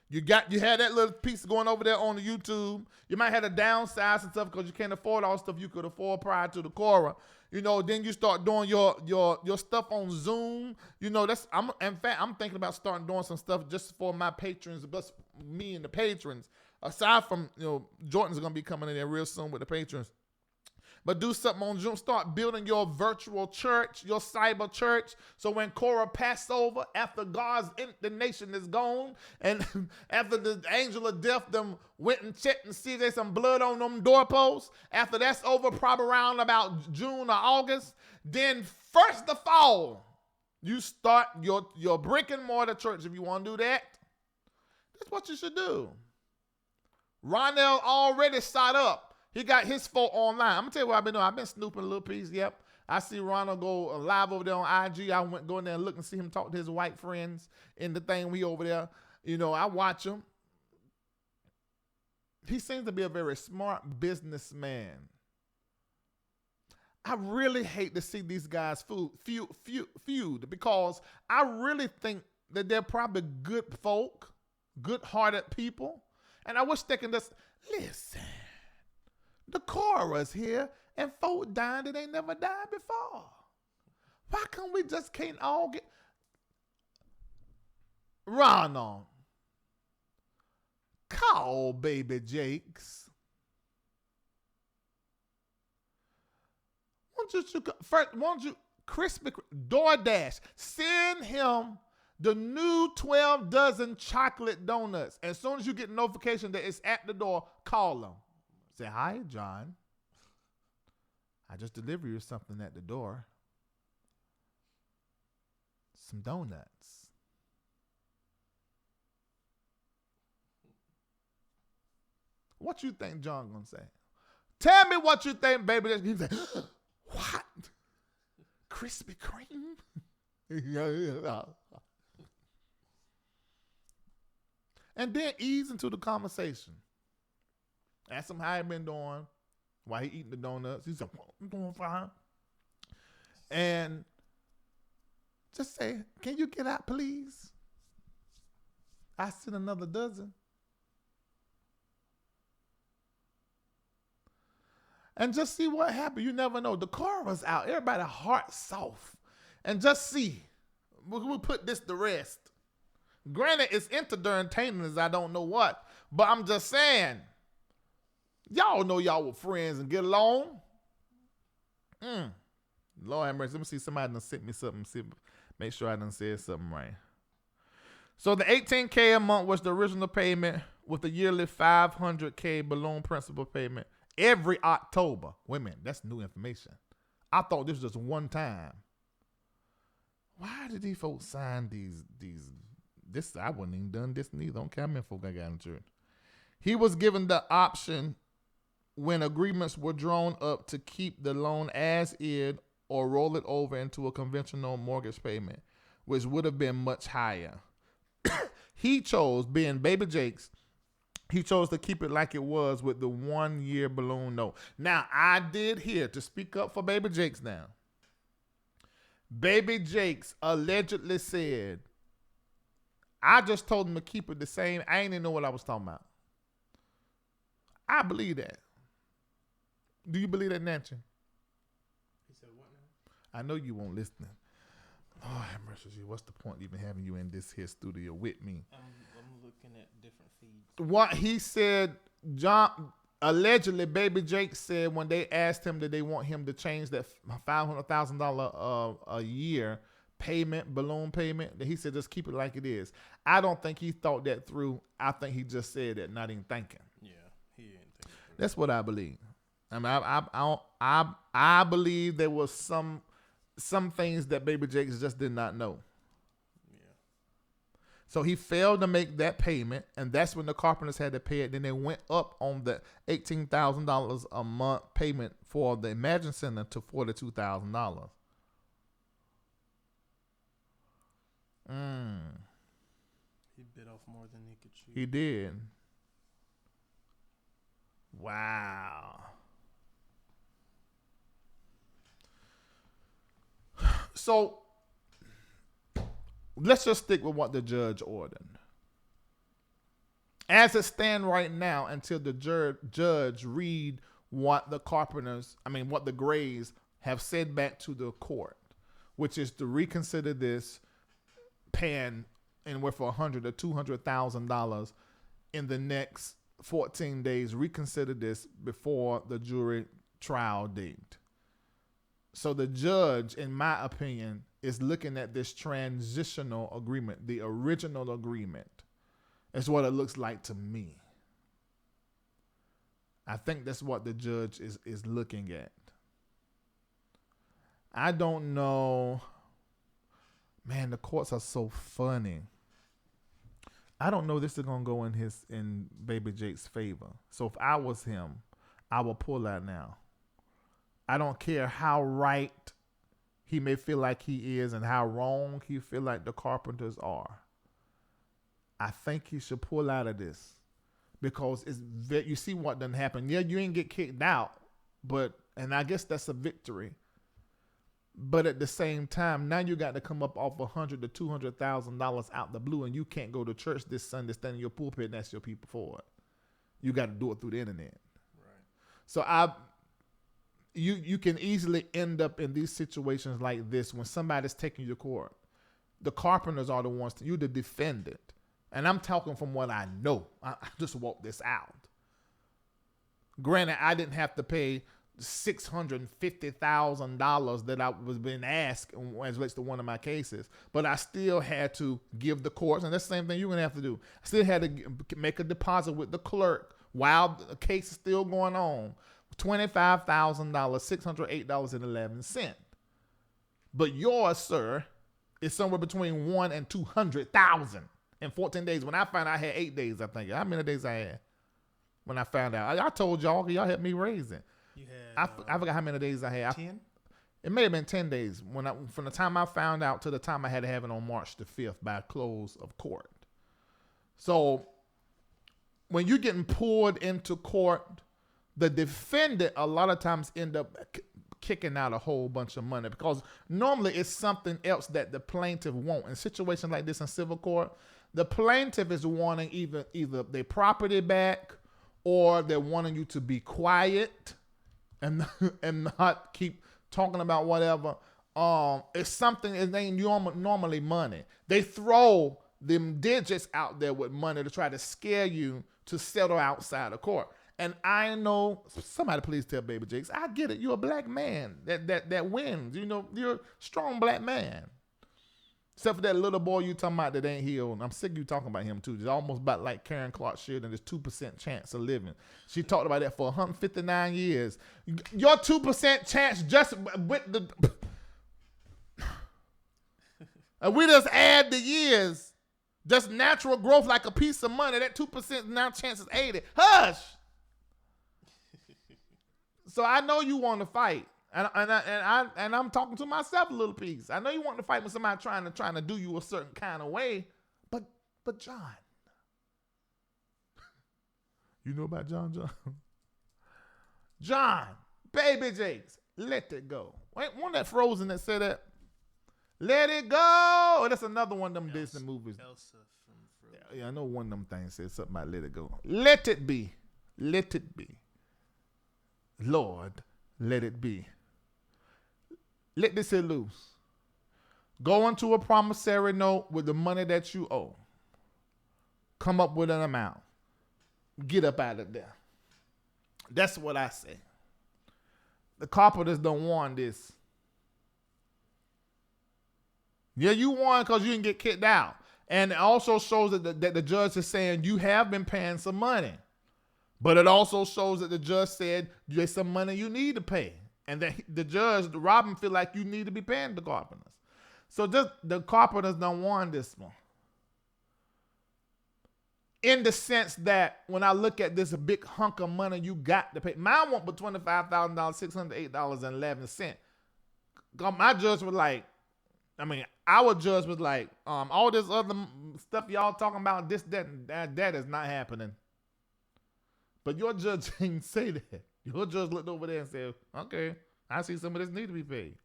You had that little piece going over there on the YouTube. You might have to downsize and stuff because you can't afford all the stuff you could afford prior to the Cora. You know, then you start doing your stuff on Zoom. You know, in fact, I'm thinking about starting doing some stuff just for my patrons, just me and the patrons. Aside from, Jordan's going to be coming in there real soon with the patrons. But do something on Zoom. Start building your virtual church, your cyber church. So when Cora passed over, after God's the nation is gone, and after the angel of death them went and checked and see there's some blood on them doorposts, after that's over, probably around about June or August, then first of fall, you start your brick and mortar church. If you want to do that, that's what you should do. Ronell already signed up. He got his folk online. I'm going to tell you what I've been doing. I've been snooping a little piece. Yep. I see Ronald go live over there on IG. I went go in there and look and see him talk to his white friends in the thing we over there. I watch him. He seems to be a very smart businessman. I really hate to see these guys feud, because I really think that they're probably good folk, good-hearted people. And I wish they can just listen. The Cora's here, and folk dying that ain't never died before. Why can't we just can't all get Ronald? Call Baby Jakes. Won't you Crispy DoorDash, send him the new 12 dozen chocolate donuts. As soon as you get a notification that it's at the door, call him. Say, hi, John. I just delivered you something at the door. some donuts. What you think John gonna say? Tell me what you think, baby. He say, what? Krispy Kreme? And then ease into the conversation. Ask him how he been doing while he eating the donuts. He said, well, I'm doing fine. And just say, can you get out, please? I sent another dozen. And just see what happened. You never know. The car was out. Everybody heart soft. And just see. We'll put this to rest. Granted, it's entertaining as I don't know what. But I'm just saying. Y'all know y'all were friends and get along. Lord have mercy. Let me see. Somebody done sent me something. Make sure I done said something right. So the $18K a month was the original payment with the yearly $500K balloon principal payment every October. Wait a minute. That's new information. I thought this was just one time. Why did these folks sign these? This I wouldn't even done this neither. Don't care how many folk I got in church. He was given the option when agreements were drawn up to keep the loan as is or roll it over into a conventional mortgage payment, which would have been much higher. He chose, being Baby Jake's, he chose to keep it like it was with the 1 year balloon note. Now, I did hear, to speak up for Baby Jake's now, Baby Jake's allegedly said, I just told him to keep it the same. I ain't even know what I was talking about. I believe that. Do you believe that, Nancy? He said what now? I know you won't listen. Oh, have mercy. What's the point even having you in this here studio with me? I'm looking at different feeds. What he said, John, allegedly, Baby Jake said when they asked him that they want him to change that $500,000 a year payment, balloon payment, that he said just keep it like it is. I don't think he thought that through. I think he just said that, not even thinking. Yeah, he ain't thinking. That's what I believe. I mean, I believe there was some things that Baby Jakes just did not know. Yeah. So he failed to make that payment, and that's when the Carpenters had to pay it. Then they went up on the $18,000 a month payment for the Imagine Center to $42,000. He bit off more than he could chew. He did. Wow. So let's just stick with what the judge ordered. As it stands right now, until the judge read what the what the Grays have said back to the court, which is to reconsider this, paying anywhere for $100,000 to $200,000 in the next 14 days. Reconsider this before the jury trial date. So the judge, in my opinion, is looking at this transitional agreement, the original agreement. Is what it looks like to me. I think that's what the judge is looking at. I don't know. Man, the courts are so funny. I don't know this is gonna go in Baby Jake's favor. So if I was him, I would pull out now. I don't care how right he may feel like he is and how wrong he feel like the Carpenters are. I think he should pull out of this because you see what done happened. Yeah, you ain't get kicked out, and I guess that's a victory. But at the same time, now you got to come up off $100,000 to $200,000 out the blue, and you can't go to church this Sunday, stand in your pulpit, and ask your people for it. You got to do it through the internet. Right. So you can easily end up in these situations like this when somebody's taking you to court. The Carpenters are the ones you the defendant. And I'm talking from what I know. I just walked this out. Granted, I didn't have to pay $650,000 that I was being asked as relates to one of my cases, but I still had to give the courts, and that's the same thing you're gonna have to do. I still had to make a deposit with the clerk while the case is still going on. $25,000, $608.11. But yours, sir, is somewhere between 1 and 200,000 in 14 days. When I found out I had 8 days, I think. How many days I had when I found out? I told y'all, y'all helped me raise it. You had I forgot how many days I had. 10? It may have been 10 days from the time I found out to the time I had to have it on March the 5th by close of court. So when you're getting pulled into court, the defendant a lot of times end up kicking out a whole bunch of money because normally it's something else that the plaintiff wants. In situations like this in civil court, the plaintiff is wanting either their property back or they're wanting you to be quiet and not keep talking about whatever. It's something, it ain't normally money. They throw them digits out there with money to try to scare you to settle outside of court. And I know, somebody please tell Baby Jakes, I get it. You're a black man that wins. You know, you're a strong black man. Except for that little boy you talking about that ain't healed. I'm sick of you talking about him too. It's almost about like Karen Clark shit and this 2% chance of living. She talked about that for 159 years. Your 2% chance just with the... and we just add the years. Just natural growth like a piece of money. That 2% now chance is 80. Hush! So I know you want to fight, and I'm talking to myself a little piece. I know you want to fight with somebody trying to do you a certain kind of way, but John, you know about John, Baby Jakes, let it go. Wait, one that Frozen that said that, let it go. That's another one of them Disney movies. Elsa from Frozen. Yeah, I know one of them things said something about let it go. Let it be. Let it be. Lord, let it be. Let this hit loose. Go into a promissory note with the money that you owe. Come up with an amount. Get up out of there. That's what I say. The Carpenters don't want this. Yeah, you won because you didn't get kicked out. And it also shows that the judge is saying you have been paying some money. But it also shows that the judge said there's some money you need to pay. And that the judge, Robin, feel like you need to be paying the Carpenters. So just the Carpenters don't want this one. In the sense that when I look at this big hunk of money you got to pay, mine went for $25,000, $608.11. My judge was like, our judge was like, all this other stuff y'all talking about, this, that is not happening. But your judge didn't say that. Your judge looked over there and said, okay, I see some of this need to be paid.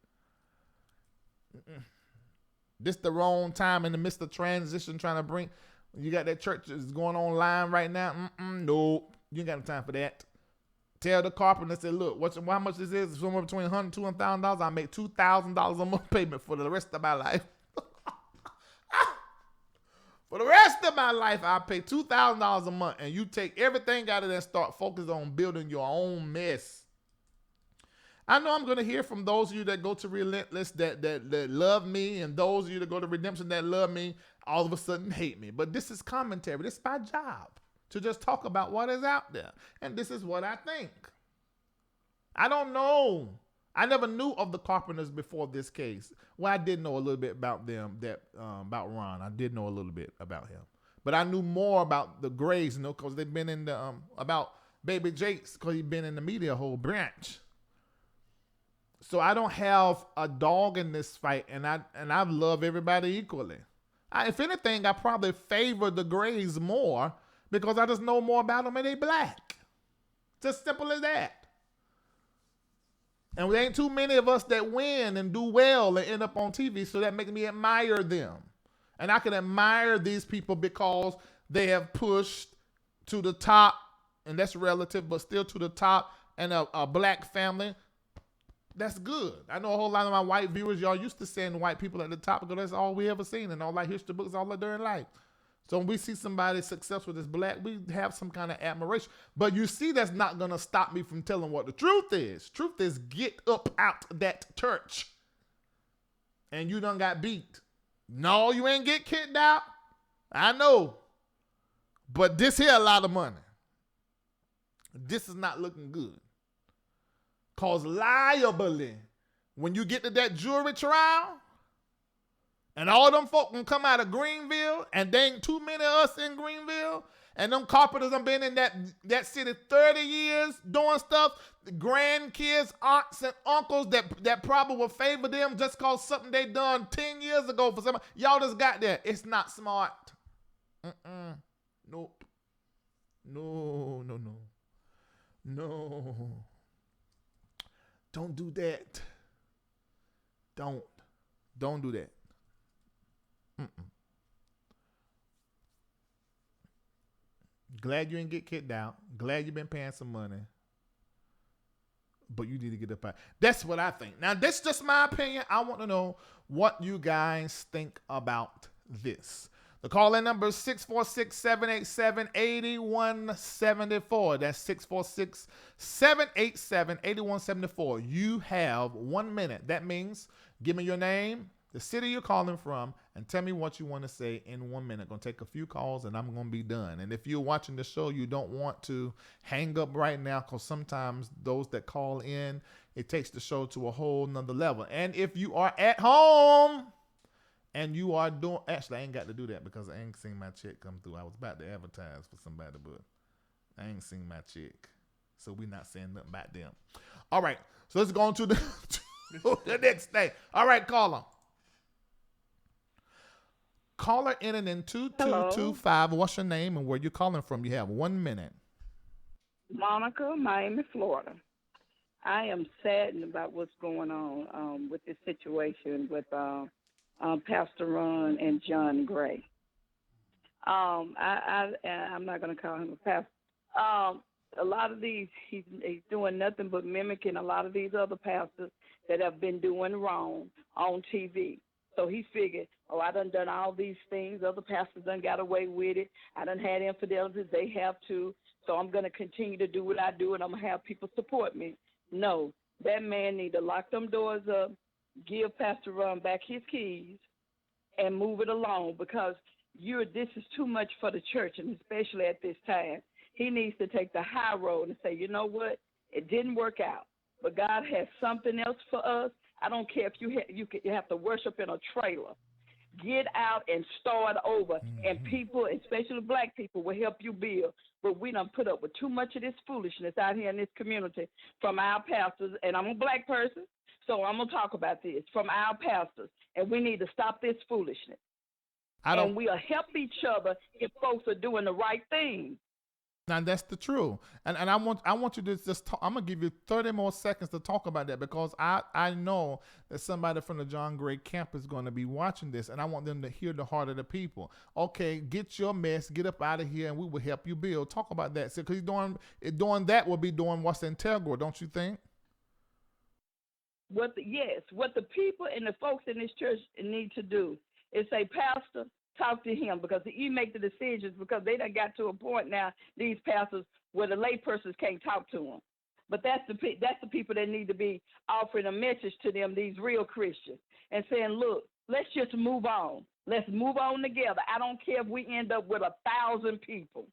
This the wrong time in the midst of transition trying to bring, you got that church that's going online right now. Nope, you ain't got no time for that. Tell the carpenter, say, look, how much this is? Somewhere between $100 and $200,000. I make $2,000 a month payment for the rest of my life. For the rest of my life, I pay $2,000 a month, and you take everything out of there and start focusing on building your own mess. I know I'm going to hear from those of you that go to Relentless that love me, and those of you that go to Redemption that love me, all of a sudden hate me. But this is commentary. This is my job, to just talk about what is out there. And this is what I think. I don't know. I never knew of the Carpenters before this case. Well, I did know a little bit about them, about Ron. I did know a little bit about him. But I knew more about the Grays, because they've been in the, about Baby Jakes, because he's been in the media whole branch. So I don't have a dog in this fight, and I love everybody equally. If anything, I probably favor the Grays more because I just know more about them and they black. It's as simple as that. And there ain't too many of us that win and do well and end up on TV, so that makes me admire them. And I can admire these people because they have pushed to the top, and that's relative, but still to the top, and a black family. That's good. I know a whole lot of my white viewers, y'all used to saying white people at the top because that's all we ever seen, and all our history books all during life. So when we see somebody successful that's black, we have some kind of admiration. But you see, that's not going to stop me from telling what the truth is. Truth is, get up out that church. And you done got beat. No, you ain't get kicked out. I know. But this here a lot of money. This is not looking good. Because liably, when you get to that jury trial, And all them folk can come out of Greenville, and there ain't too many of us in Greenville. And them carpenters have been in that city 30 years doing stuff. The grandkids, aunts, and uncles that probably will favor them just cause something they done 10 years ago for somebody. Y'all just got there. It's not smart. Nope. No. Don't do that. Don't do that. Glad you didn't get kicked out. Glad you've been paying some money. But you need to get up out. That's what I think. Now, that's just my opinion. I want to know what you guys think about this. The call-in number is 646-787-8174. That's 646-787-8174. You have 1 minute. That means give me your name, the city you're calling from, and tell me what you want to say in 1 minute. Going to take a few calls, and I'm going to be done. And if you're watching the show, you don't want to hang up right now, because sometimes those that call in, it takes the show to a whole nother level. And if you are at home and you are doing, actually, I ain't got to do that because I ain't seen my check come through. I was about to advertise for somebody, but I ain't seen my check. So we're not saying nothing about them. All right. So let's go on to the next thing. All right, caller. Caller ending in 2225. What's your name and where you calling from? You have 1 minute. Monica, Miami, Florida. I am saddened about what's going on with this situation with Pastor Ron and John Gray. I'm not going to call him a pastor. A lot of these, he's doing nothing but mimicking a lot of these other pastors that have been doing wrong on TV. So he figured, I done all these things. Other pastors done got away with it. I done had infidelities. They have too. So I'm going to continue to do what I do, and I'm going to have people support me. No, that man need to lock them doors up, give Pastor Ron back his keys, and move it along, because this is too much for the church, and especially at this time. He needs to take the high road and say, you know what? It didn't work out, but God has something else for us. I don't care if you have to worship in a trailer. Get out and start over, and people, especially black people, will help you build. But we done put up with too much of this foolishness out here in this community from our pastors, and I'm a black person, so I'm going to talk about this, from our pastors, and we need to stop this foolishness. And we'll help each other if folks are doing the right thing. Now that's the truth, and I want you to just talk. I'm gonna give you 30 more seconds to talk about that, because I know that somebody from the John Gray camp is going to be watching this, and I want them to hear the heart of the people. Okay, get your mess, get up out of here, and we will help you build. Talk about that, because doing that will be doing what's integral, don't you think? What the people and the folks in this church need to do is say, Pastor, talk to him, because he make the decisions, because they done got to a point now, these pastors, where the lay persons can't talk to them. But that's the people that need to be offering a message to them, these real Christians, and saying, look, let's just move on. Let's move on together. I don't care if we end up with 1,000 people.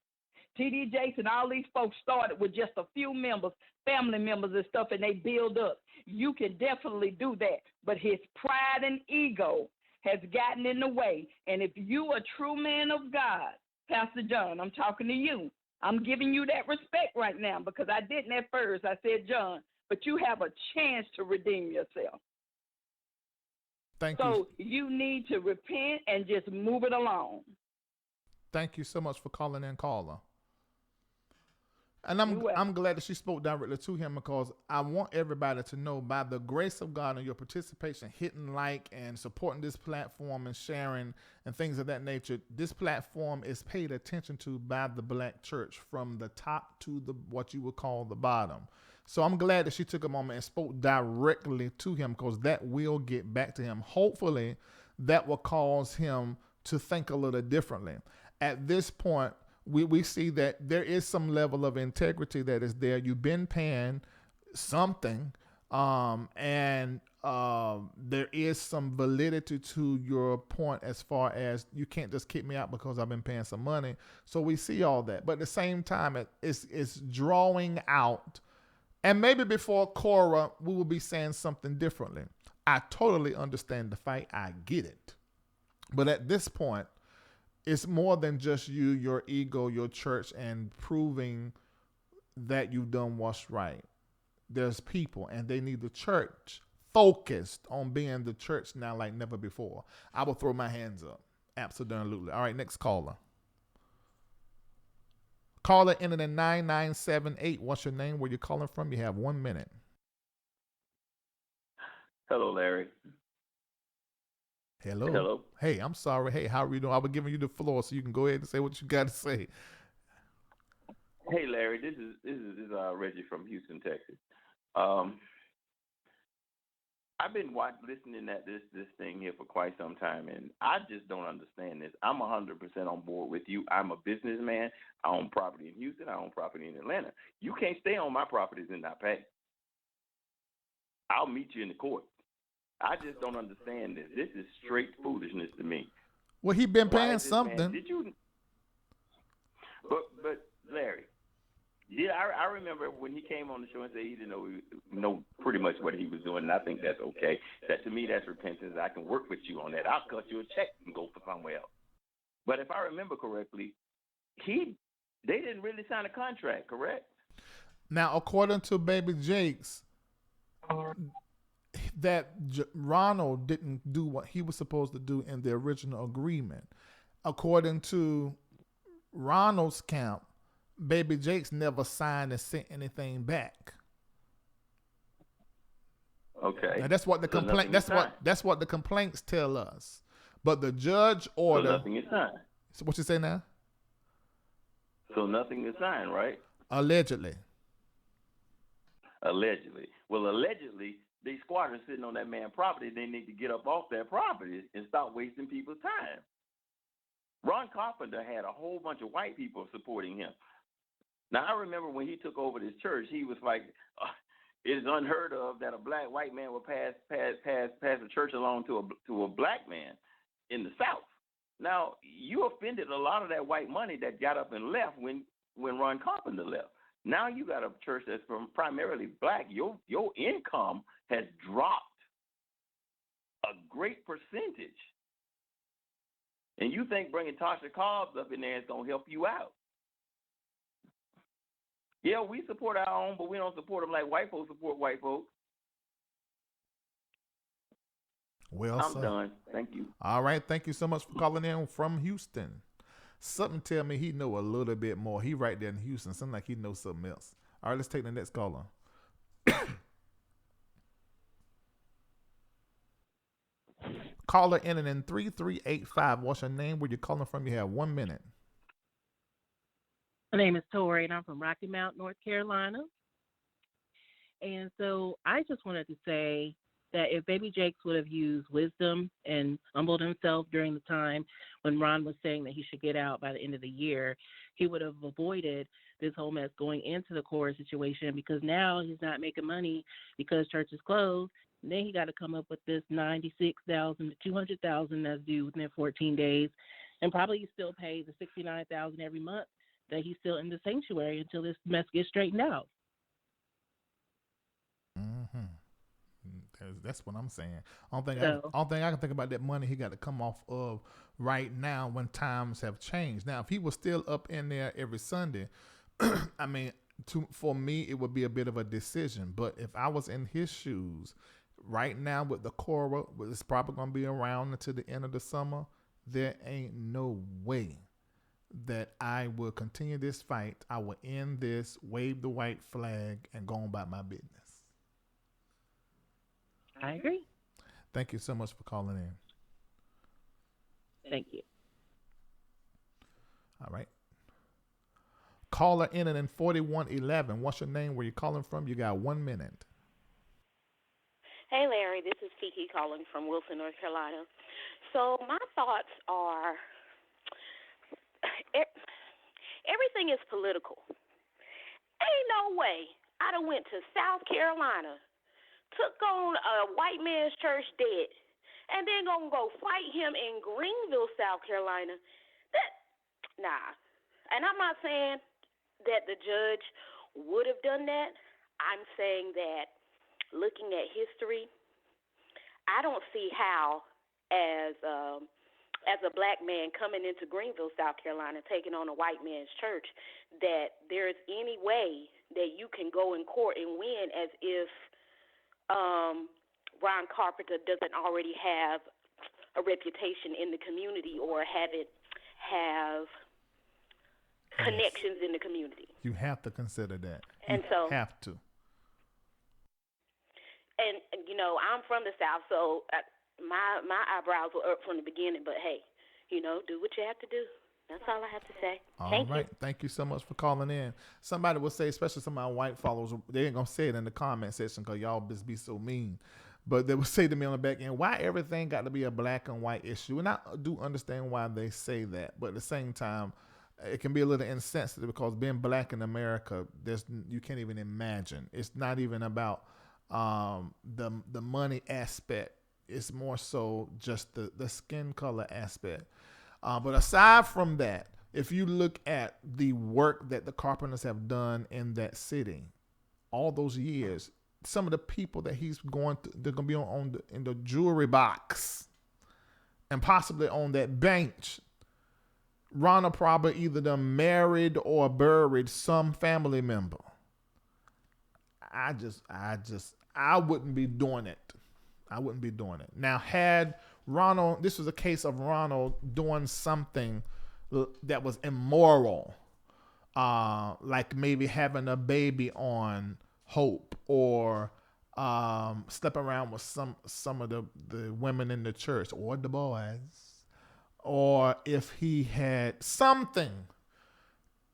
T.D. Jakes and all these folks started with just a few members, family members and stuff, and they build up. You can definitely do that. But his pride and ego has gotten in the way. And if you a true man of God, Pastor John, I'm talking to you. I'm giving you that respect right now, because I didn't at first. I said, John, but you have a chance to redeem yourself. Thank you. So you need to repent and just move it along. Thank you so much for calling in, caller. And I'm glad that she spoke directly to him, because I want everybody to know, by the grace of God and your participation, hitting like and supporting this platform and sharing and things of that nature, this platform is paid attention to by the black church from the top to what you would call the bottom. So I'm glad that she took a moment and spoke directly to him, because that will get back to him. Hopefully that will cause him to think a little differently. At this point, we see that there is some level of integrity that is there. You've been paying something, and there is some validity to your point, as far as you can't just kick me out because I've been paying some money. So we see all that. But at the same time, it's drawing out. And maybe before Cora, we will be saying something differently. I totally understand the fight. I get it. But at this point, it's more than just you, your ego, your church, and proving that you've done what's right. There's people, and they need the church focused on being the church now like never before. I will throw my hands up. Absolutely. All right, next caller. Caller ending in 9978. What's your name? Where you calling from? You have 1 minute. Hello, Larry. Hello. Hello. Hey, I'm sorry. Hey, how are you doing? I was giving you the floor so you can go ahead and say what you got to say. Hey, Larry. This is Reggie from Houston, Texas. I've been listening at this thing here for quite some time, and I just don't understand this. I'm 100% on board with you. I'm a businessman. I own property in Houston. I own property in Atlanta. You can't stay on my properties and not pay. I'll meet you in the court. I just don't understand this. This is straight foolishness to me. Well, he been Why paying is this something. man- Did you? But Larry, yeah, I remember when he came on the show and said he didn't know pretty much what he was doing, and I think that's okay. That to me, that's repentance. I can work with you on that. I'll cut you a check and go for somewhere else. But if I remember correctly, they didn't really sign a contract, correct? Now, according to Baby Jake's, that Ronald didn't do what he was supposed to do in the original agreement. According to Ronald's camp, Baby Jake's never signed and sent anything back. Okay. Now that's what the complaint. That's what the complaints tell us. But the judge order. So nothing is signed. So what you say now? So nothing is signed, right? Allegedly. Allegedly. Well, allegedly, these squatters sitting on that man's property, they need to get up off their property and stop wasting people's time. Ron Carpenter had a whole bunch of white people supporting him. Now, I remember when he took over this church, he was like, it is unheard of that a white man would pass the church along to a black man in the South. Now, you offended a lot of that white money that got up and left when Ron Carpenter left. Now you got a church that's primarily black. Your income has dropped a great percentage. And you think bringing Tasha Cobbs up in there is going to help you out. Yeah, we support our own, but we don't support them like white folks support white folks. Well, I'm done. Thank you. All right. Thank you so much for calling in from Houston. Something tell me he know a little bit more. He right there in Houston. Something like he knows something else. All right, let's take the next caller. Caller ending in 3385. What's your name? Where you calling from? You have 1 minute. My name is Tori, and I'm from Rocky Mount, North Carolina. And so I just wanted to say that if Baby Jakes would have used wisdom and humbled himself during the time when Ron was saying that he should get out by the end of the year, he would have avoided this whole mess going into the Cora situation, because now he's not making money because church is closed. And then he got to come up with this $96,000 to $200,000 that's due within 14 days, and probably still pay the $69,000 every month that he's still in the sanctuary until this mess gets straightened out. Mm-hmm. That's what I'm saying. Only thing I can think about that money he got to come off of right now when times have changed. Now, if he was still up in there every Sunday, I mean, for me, it would be a bit of a decision. But if I was in his shoes right now with the Cora, it's probably going to be around until the end of the summer, there ain't no way that I will continue this fight. I will end this, wave the white flag, and go on about my business. I agree. Thank you so much for calling in. Thank you. All right. Caller in and in 4111. What's your name? Where you calling from? You got 1 minute. Hey, Larry. This is Kiki calling from Wilson, North Carolina. So my thoughts are everything is political. Ain't no way I done went to South Carolina, took on a white man's church debt, and then gonna go fight him in Greenville, South Carolina. Nah. And I'm not saying that the judge would have done that. I'm saying that looking at history, I don't see how, as as a black man coming into Greenville, South Carolina, taking on a white man's church, that there's any way that you can go in court and win as if Ron Carpenter doesn't already have a reputation in the community or have connections in the community. You have to consider that. And you so have to. And you know, I'm from the South, so my eyebrows were up from the beginning. But hey, you know, do what you have to do. That's all I have to say. All right. Thank you so much for calling in. Somebody will say, especially some of my white followers, they ain't gonna say it in the comment section because y'all just be so mean. But they will say to me on the back end, why everything got to be a black and white issue? And I do understand why they say that, but at the same time, it can be a little insensitive because being black in America, you can't even imagine. It's not even about the money aspect. It's more so just the skin color aspect. But aside from that, if you look at the work that the Carpenters have done in that city, all those years, some of the people that they're going to be in the jewelry box and possibly on that bench. Ronald probably either done married or buried some family member. I wouldn't be doing it. I wouldn't be doing it. Now, had Ronald, this was a case of Ronald doing something that was immoral, like maybe having a baby on Hope or slept around with some of the women in the church or the boys, or if he had something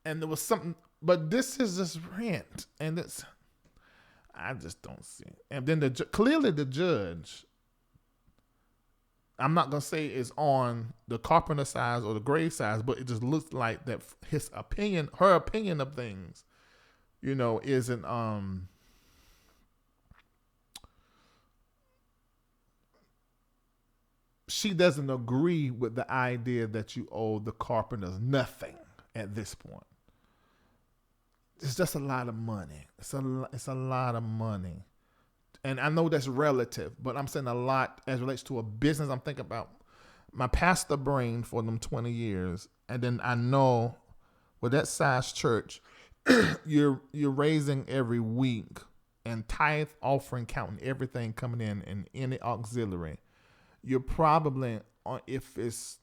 and there was something, but this is just rent, and I just don't see it. And then clearly the judge, I'm not going to say is on the Carpenter side or the Gray side, but it just looks like that her opinion of things, you know, isn't, she doesn't agree with the idea that you owe the Carpenters nothing at this point. It's just a lot of money. It's a lot of money. And I know that's relative, but I'm saying a lot as it relates to a business. I'm thinking about my pastor brain for them 20 years. And then I know with that size church, you're raising every week and tithe, offering, counting everything coming in and any auxiliary. You're probably, if it's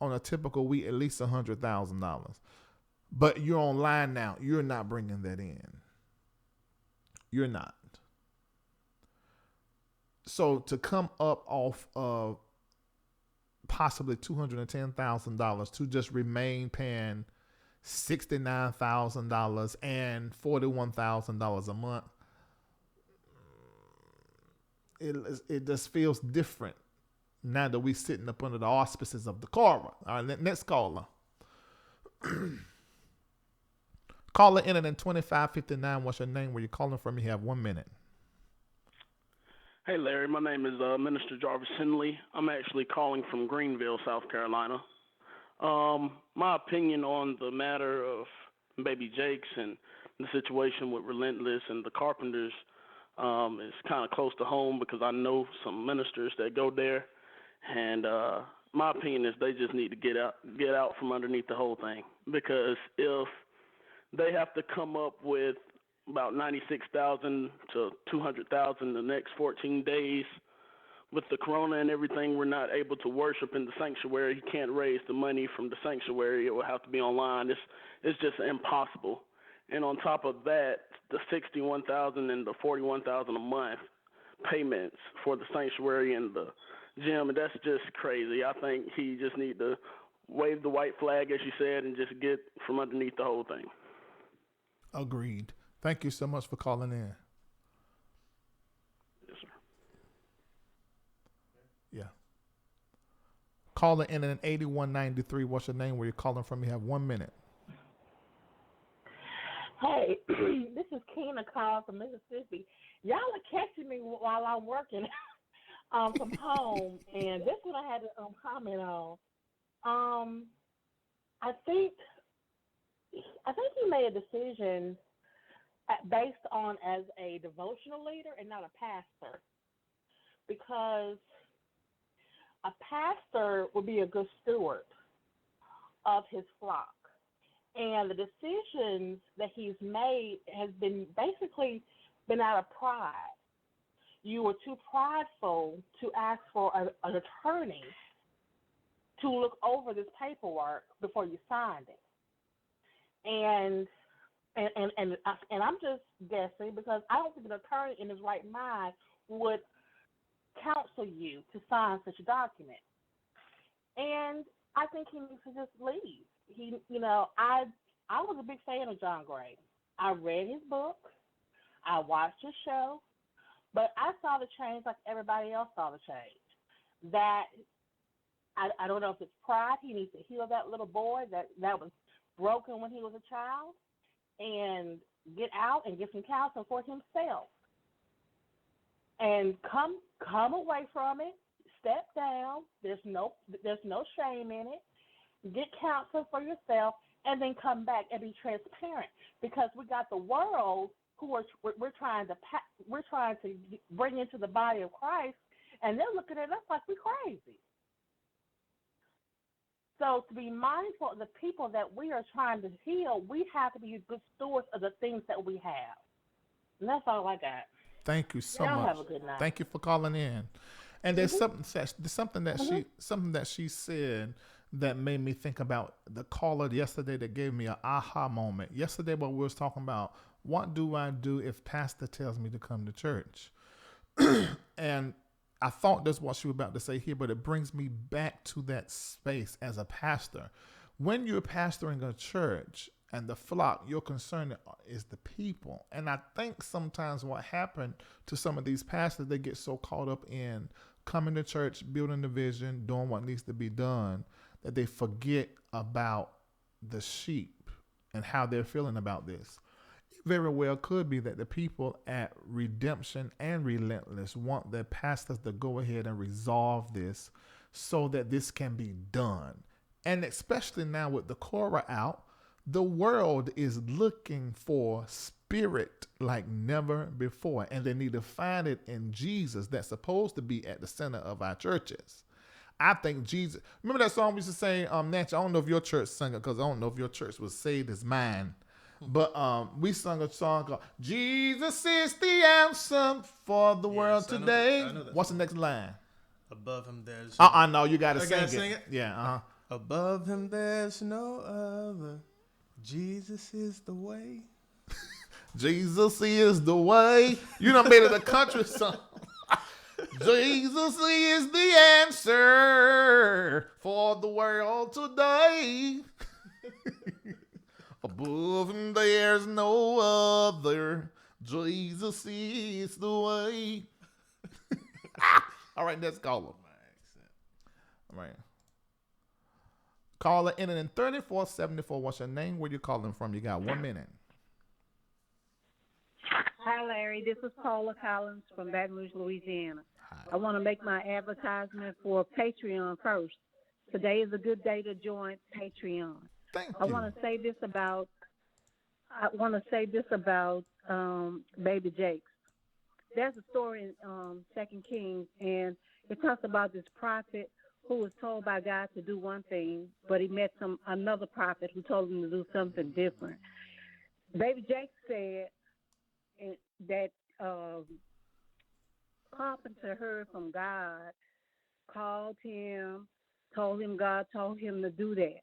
on a typical week, at least $100,000. But you're online now. You're not bringing that in. You're not. So to come up off of possibly $210,000 to just remain paying $69,000 and $41,000 a month, it just feels different now that we're sitting up under the auspices of the Cora. All right, next caller. Caller in at 2559. What's your name? Where you calling from? You have 1 minute. Hey, Larry. My name is Minister Jarvis Henley. I'm actually calling from Greenville, South Carolina. My opinion on the matter of Baby Jakes and the situation with Relentless and the Carpenters is kind of close to home because I know some ministers that go there, and my opinion is they just need to get out from underneath the whole thing, because if they have to come up with about $96,000 to $200,000 the next 14 days with the corona and everything, we're not able to worship in the sanctuary. You can't raise the money from the sanctuary. It will have to be online. It's just impossible. And on top of that, the $61,000 and the $41,000 a month payments for the sanctuary and the gym, that's just crazy. I think he just need to wave the white flag, as you said, and just get from underneath the whole thing. Agreed. Thank you so much for calling in. Yes, sir. Yeah. Caller in at 8193. What's your name? Where you're calling from? You have 1 minute. Hey, this is Keena calling from Mississippi. Y'all are catching me while I'm working from home, and this one I had to comment on. I think he made a decision based on as a devotional leader and not a pastor, because a pastor would be a good steward of his flock. And the decisions that he's made has been basically been out of pride. You were too prideful to ask for an attorney to look over this paperwork before you signed it. And I'm just guessing because I don't think an attorney in his right mind would counsel you to sign such a document. And I think he needs to just leave. I was a big fan of John Gray. I read his book. I watched his show. But I saw the change like everybody else saw the change. That I don't know if it's pride. He needs to heal that little boy that was broken when he was a child and get out and get some counseling for himself. And come away from it. Step down. There's no shame in it. Get counseling for yourself, and then come back and be transparent. Because we got the world who we're trying to bring into the body of Christ, and they're looking at us like we're crazy. So to be mindful of the people that we are trying to heal, we have to be good stewards of the things that we have. And that's all I got. Thank you so Y'all much. have a good night. Thank you for calling in. And there's something that she said that made me think about the caller yesterday that gave me an aha moment. Yesterday, when we was talking about what do I do if pastor tells me to come to church, and I thought that's what she was about to say here, but it brings me back to that space as a pastor. When you're pastoring a church and the flock, your concern is the people. And I think sometimes what happened to some of these pastors, they get so caught up in coming to church, building the vision, doing what needs to be done, that they forget about the sheep and how they're feeling about this. Very well could be that the people at Redemption and Relentless want their pastors to go ahead and resolve this so that this can be done. And especially now with the Korah out, the world is looking for spirit like never before. And they need to find it in Jesus that's supposed to be at the center of our churches. I think Jesus, remember that song we used to say, Nancy, I don't know if your church sang it because I don't know if your church was saved as mine. But we sung a song called Jesus is the answer for the world today. I know that What's song. The next line? Above him there's no, you gotta sing it. Yeah, Above him there's no other. Jesus is the way. Jesus is the way. You done made it a country song. Jesus is the answer for the world today. Above him there's no other. Jesus is the way. All right, let's call him. All right. Caller in 3474. What's your name? Where you calling from? You got 1 minute. Hi, Larry. This is Paula Collins from Baton Rouge, Louisiana. Hi. I want to make my advertisement for Patreon first. Today is a good day to join Patreon. Thank you. I want to say this about Baby Jakes. There's a story in 2 Kings, and it talks about this prophet who was told by God to do one thing, but he met another prophet who told him to do something different. Baby Jakes said that Carpenter heard from God, called him, told him God told him to do that.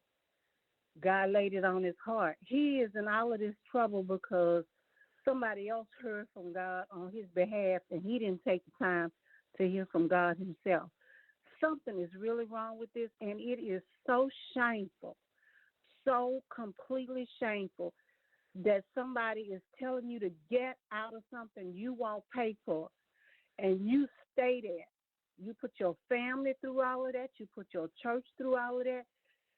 God laid it on his heart. He is in all of this trouble because somebody else heard from God on his behalf, and he didn't take the time to hear from God himself. Something is really wrong with this, and it is so shameful, so completely shameful that somebody is telling you to get out of something you won't pay for, and you stay there. You put your family through all of that. You put your church through all of that.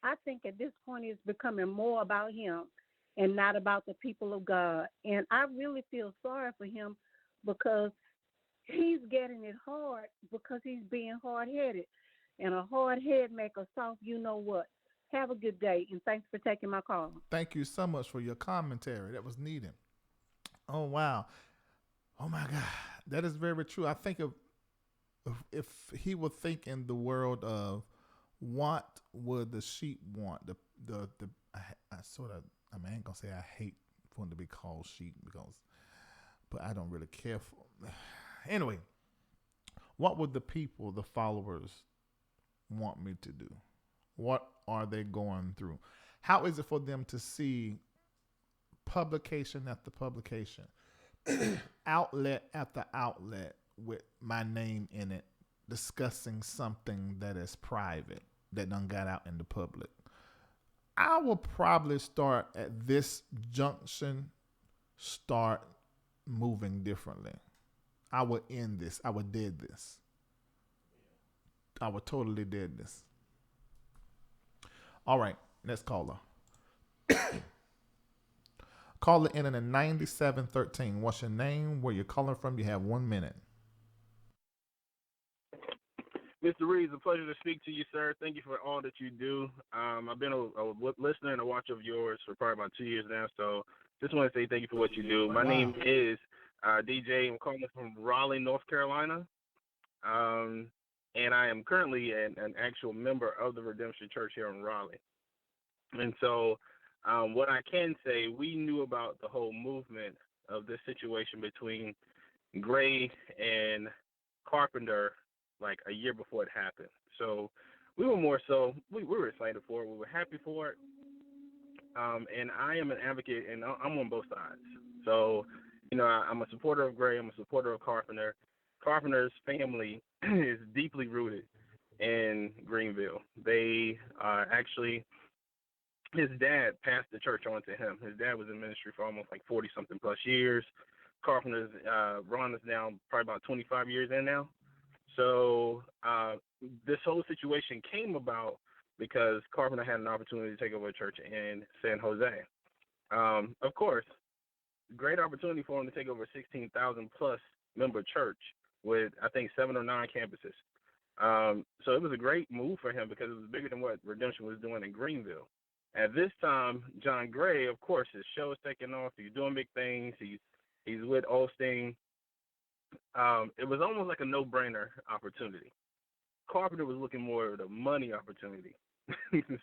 I think at this point it's becoming more about him and not about the people of God. And I really feel sorry for him because he's getting it hard because he's being hard-headed. And a hard head make a soft you-know-what. Have a good day, and thanks for taking my call. Thank you so much for your commentary. That was needed. Oh, wow. Oh, my God. That is very true. I think of if he would think in the world of what would the sheep want, I sort of, I mean, I ain't gonna say I hate for him to be called sheep but I don't really care for. Anyway, what would the people, the followers, want me to do? What are they going through? How is it for them to see publication after publication, outlet after outlet with my name in it, discussing something that is private, that done got out in the public? I will probably start at this junction, start moving differently. I would end this. I would dead this. I would totally dead this. All right, next caller. Caller in at 9713. What's your name? Where you're calling from? You have 1 minute. Mr. Reid, it's a pleasure to speak to you, sir. Thank you for all that you do. I've been a listener and a watcher of yours for probably about 2 years now, so just want to say thank you for what you do. My name is DJ. I'm calling from Raleigh, North Carolina, and I am currently an actual member of the Redemption Church here in Raleigh. And so what I can say, we knew about the whole movement of this situation between Gray and Carpenter like a year before it happened. So we were more so, we were excited for it. We were happy for it. And I am an advocate, and I'm on both sides. So, you know, I'm a supporter of Gray. I'm a supporter of Carpenter. Carpenter's family is deeply rooted in Greenville. They actually, his dad passed the church on to him. His dad was in ministry for almost like 40-something plus years. Carpenter's Ron is now probably about 25 years in now. So this whole situation came about because Carpenter had an opportunity to take over a church in San Jose. Of course, great opportunity for him to take over a 16,000 plus member church with, I think, 7 or 9 campuses. So it was a great move for him because it was bigger than what Redemption was doing in Greenville. At this time, John Gray, of course, his show is taking off. He's doing big things. He's with Osteen. It was almost like a no-brainer opportunity. Carpenter was looking more at a money opportunity.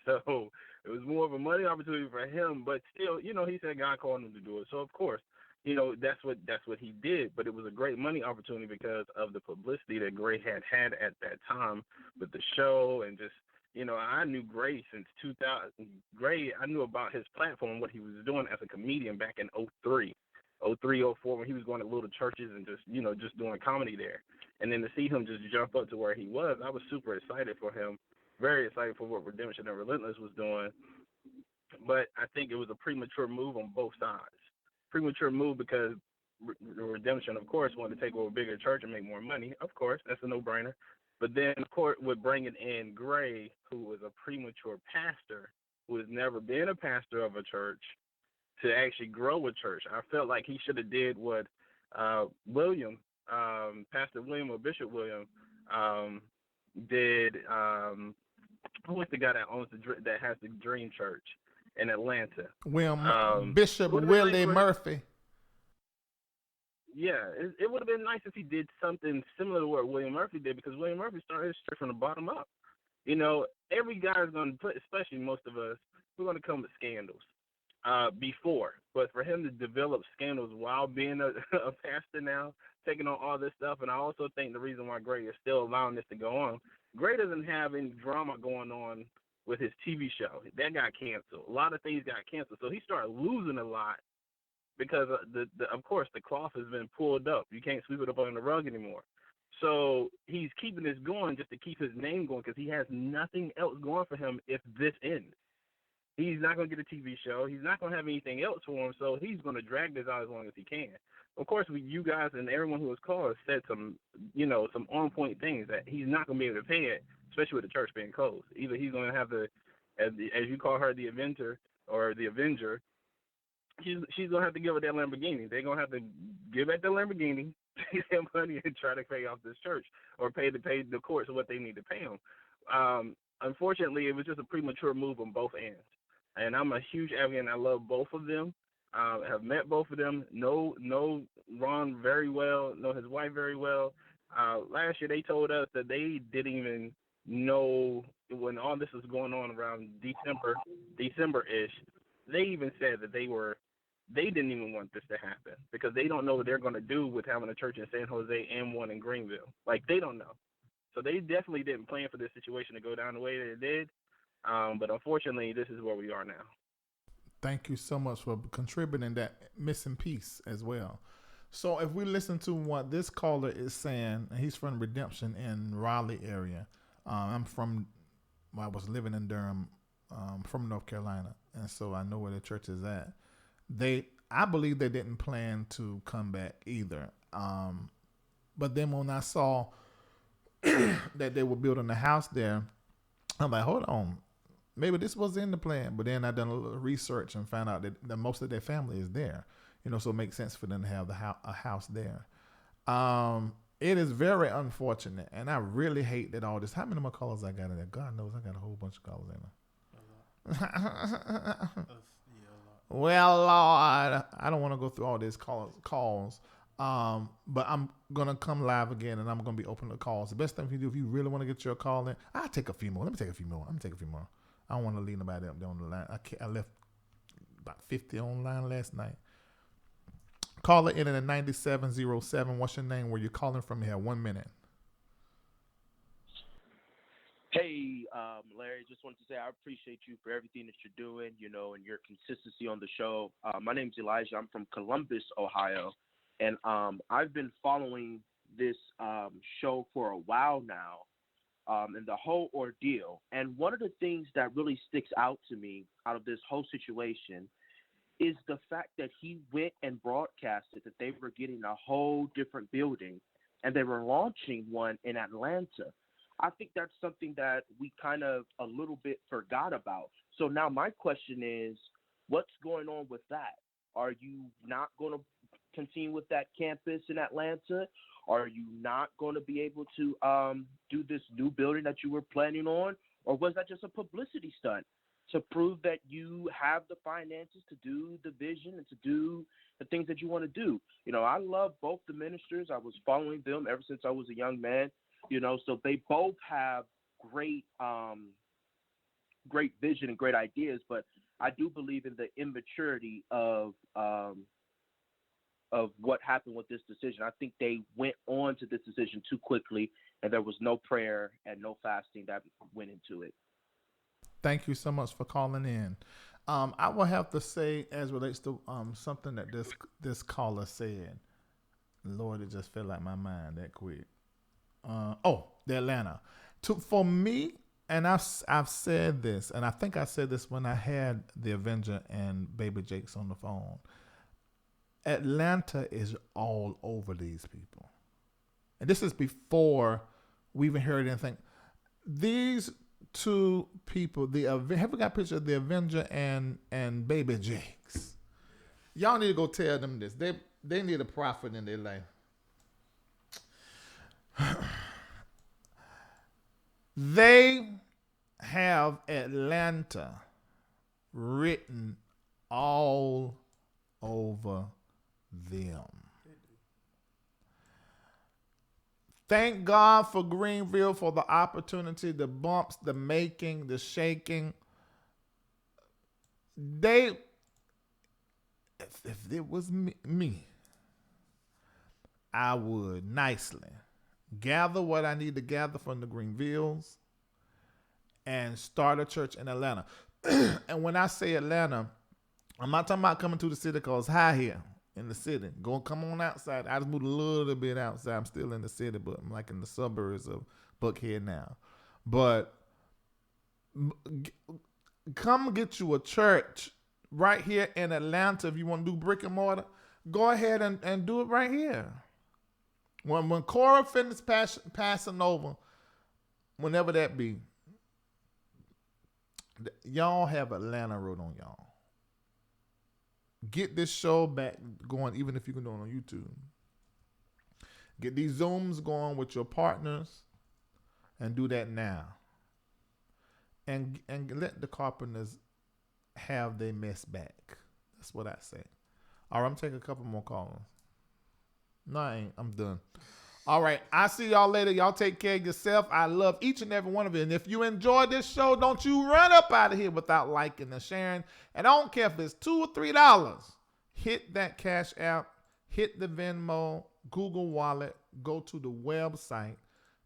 So it was more of a money opportunity for him, but still, you know, he said God called him to do it. So, of course, you know, that's what he did, but it was a great money opportunity because of the publicity that Gray had at that time with the show and just, you know, I knew Gray since 2000. Gray, I knew about his platform, what he was doing as a comedian back in 03, 04, when he was going to little churches and just, you know, just doing comedy there. And then to see him just jump up to where he was, I was super excited for him, very excited for what Redemption and Relentless was doing. But I think it was a premature move on both sides. Premature move because Redemption, of course, wanted to take over a bigger church and make more money. Of course, that's a no-brainer. But then, of course, with bringing in Gray, who was a premature pastor, who has never been a pastor of a church, to actually grow a church, I felt like he should have did what William, Pastor William or Bishop William, did. Who was the guy that has the Dream Church in Atlanta? Bishop Willie Murphy. Yeah, it would have been nice if he did something similar to what William Murphy did, because William Murphy started his church from the bottom up. You know, every guy is going to put, especially most of us, we're going to come with scandals before. But for him to develop scandals while being a pastor now, taking on all this stuff, and I also think the reason why Gray is still allowing this to go on, Gray doesn't have any drama going on with his TV show. That got canceled. A lot of things got canceled. So he started losing a lot because of course, the cloth has been pulled up. You can't sweep it up on the rug anymore. So he's keeping this going just to keep his name going because he has nothing else going for him if this ends. He's not going to get a TV show. He's not going to have anything else for him, so he's going to drag this out as long as he can. Of course, you guys and everyone who was called said some on-point things that he's not going to be able to pay it, especially with the church being closed. Either he's going to have to, as you call her, the Avenger or the Avenger, she's going to have to give her that Lamborghini. They're going to have to give back the Lamborghini, pay their money, and try to pay off this church or pay the courts what they need to pay them. Unfortunately, it was just a premature move on both ends. And I'm a huge advocate, and I love both of them. Have met both of them. Know Ron very well. Know his wife very well. Last year they told us that they didn't even know when all this was going on around December-ish. They even said that they didn't even want this to happen because they don't know what they're going to do with having a church in San Jose and one in Greenville. Like, they don't know. So they definitely didn't plan for this situation to go down the way that it did. But unfortunately, this is where we are now. Thank you so much for contributing that missing piece as well. So if we listen to what this caller is saying, and he's from Redemption in Raleigh area. I was living in Durham, from North Carolina, and so I know where the church is at. I believe they didn't plan to come back either. But then when I saw that they were building a house there, I'm like, hold on, maybe this was in the plan. But then I done a little research and found out that most of their family is there. So it makes sense for them to have a house there. It is very unfortunate, and I really hate that all this. How many more callers I got in there? God knows I got a whole bunch of callers in there. Well, Lord, I don't want to go through all these calls. But I'm gonna come live again, and I'm gonna be open to calls. The best thing you do if you really want to get your call in, I'll take a few more. Let me take a few more. I don't want to leave nobody up there on the line. I left about 50 online last night. Caller in at 9707. What's your name? Where you calling from? Here, 1 minute. Hey, Larry, just wanted to say I appreciate you for everything that you're doing, and your consistency on the show. My name's Elijah. I'm from Columbus, Ohio, and I've been following this show for a while now, and the whole ordeal. And one of the things that really sticks out to me out of this whole situation is the fact that he went and broadcasted that they were getting a whole different building and they were launching one in Atlanta. I think that's something that we kind of a little bit forgot about. So now my question is, what's going on with that? Are you not going to continue with that campus in Atlanta? Are you not going to be able to do this new building that you were planning on? Or was that just a publicity stunt to prove that you have the finances to do the vision and to do the things that you want to do? I love both the ministers. I was following them ever since I was a young man, so they both have great vision and great ideas, but I do believe in the immaturity of what happened with this decision. I think they went on to this decision too quickly, and there was no prayer and no fasting that went into it. Thank you so much for calling in. I will have to say, as relates to something that this caller said, Lord, it just fell out my mind that quick. The Atlanta. For me, and I've said this, and I think I said this when I had the Avenger and Baby Jakes on the phone. Atlanta is all over these people. And this is before we even heard anything. These two people, have we got a picture of the Avenger and Baby Jakes? Y'all need to go tell them this. They need a prophet in their life. They have Atlanta written all over them. Thank God for Greenville, for the opportunity, the bumps, the making, the shaking. If it was me, I would nicely gather what I need to gather from the Greenvilles and start a church in Atlanta. And when I say Atlanta, I'm not talking about coming to the city because it's high here in the city. Come on outside. I just moved a little bit outside. I'm still in the city, but I'm like in the suburbs of Buckhead now. But come get you a church right here in Atlanta. If you want to do brick and mortar, go ahead and do it right here. When Cora finishes passing over, whenever that be, y'all have Atlanta Road on y'all. Get this show back going, even if you can do it on YouTube. Get these Zooms going with your partners and do that now. And let the Carpenters have their mess back. That's what I say. All right, I'm taking a couple more calls. No, I ain't. I'm done. All right. I see y'all later. Y'all take care of yourself. I love each and every one of you. And if you enjoyed this show, don't you run up out of here without liking and sharing. And I don't care if it's $2 or $3. Hit that Cash App. Hit the Venmo, Google Wallet. Go to the website,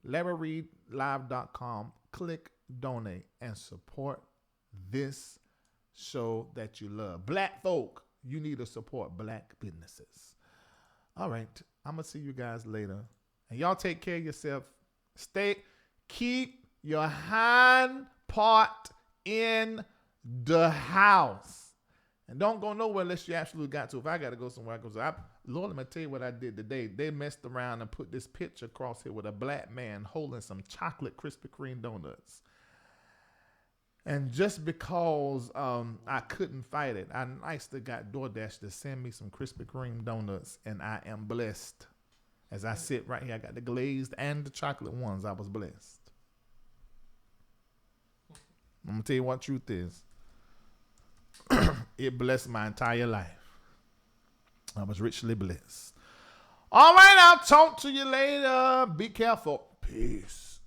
LarryReidLive.com. Click donate and support this show that you love. Black folk, you need to support black businesses. All right. I'm going to see you guys later. And y'all take care of yourself. Keep your hind part in the house. And don't go nowhere unless you absolutely got to. If I got to go somewhere, Lord, let me tell you what I did today. They messed around and put this picture across here with a black man holding some chocolate Krispy Kreme donuts. And just because I couldn't fight it, I nicely got DoorDash to send me some Krispy Kreme donuts, and I am blessed. As I sit right here, I got the glazed and the chocolate ones. I was blessed. I'm going to tell you what truth is. It blessed my entire life. I was richly blessed. All right, I'll talk to you later. Be careful. Peace.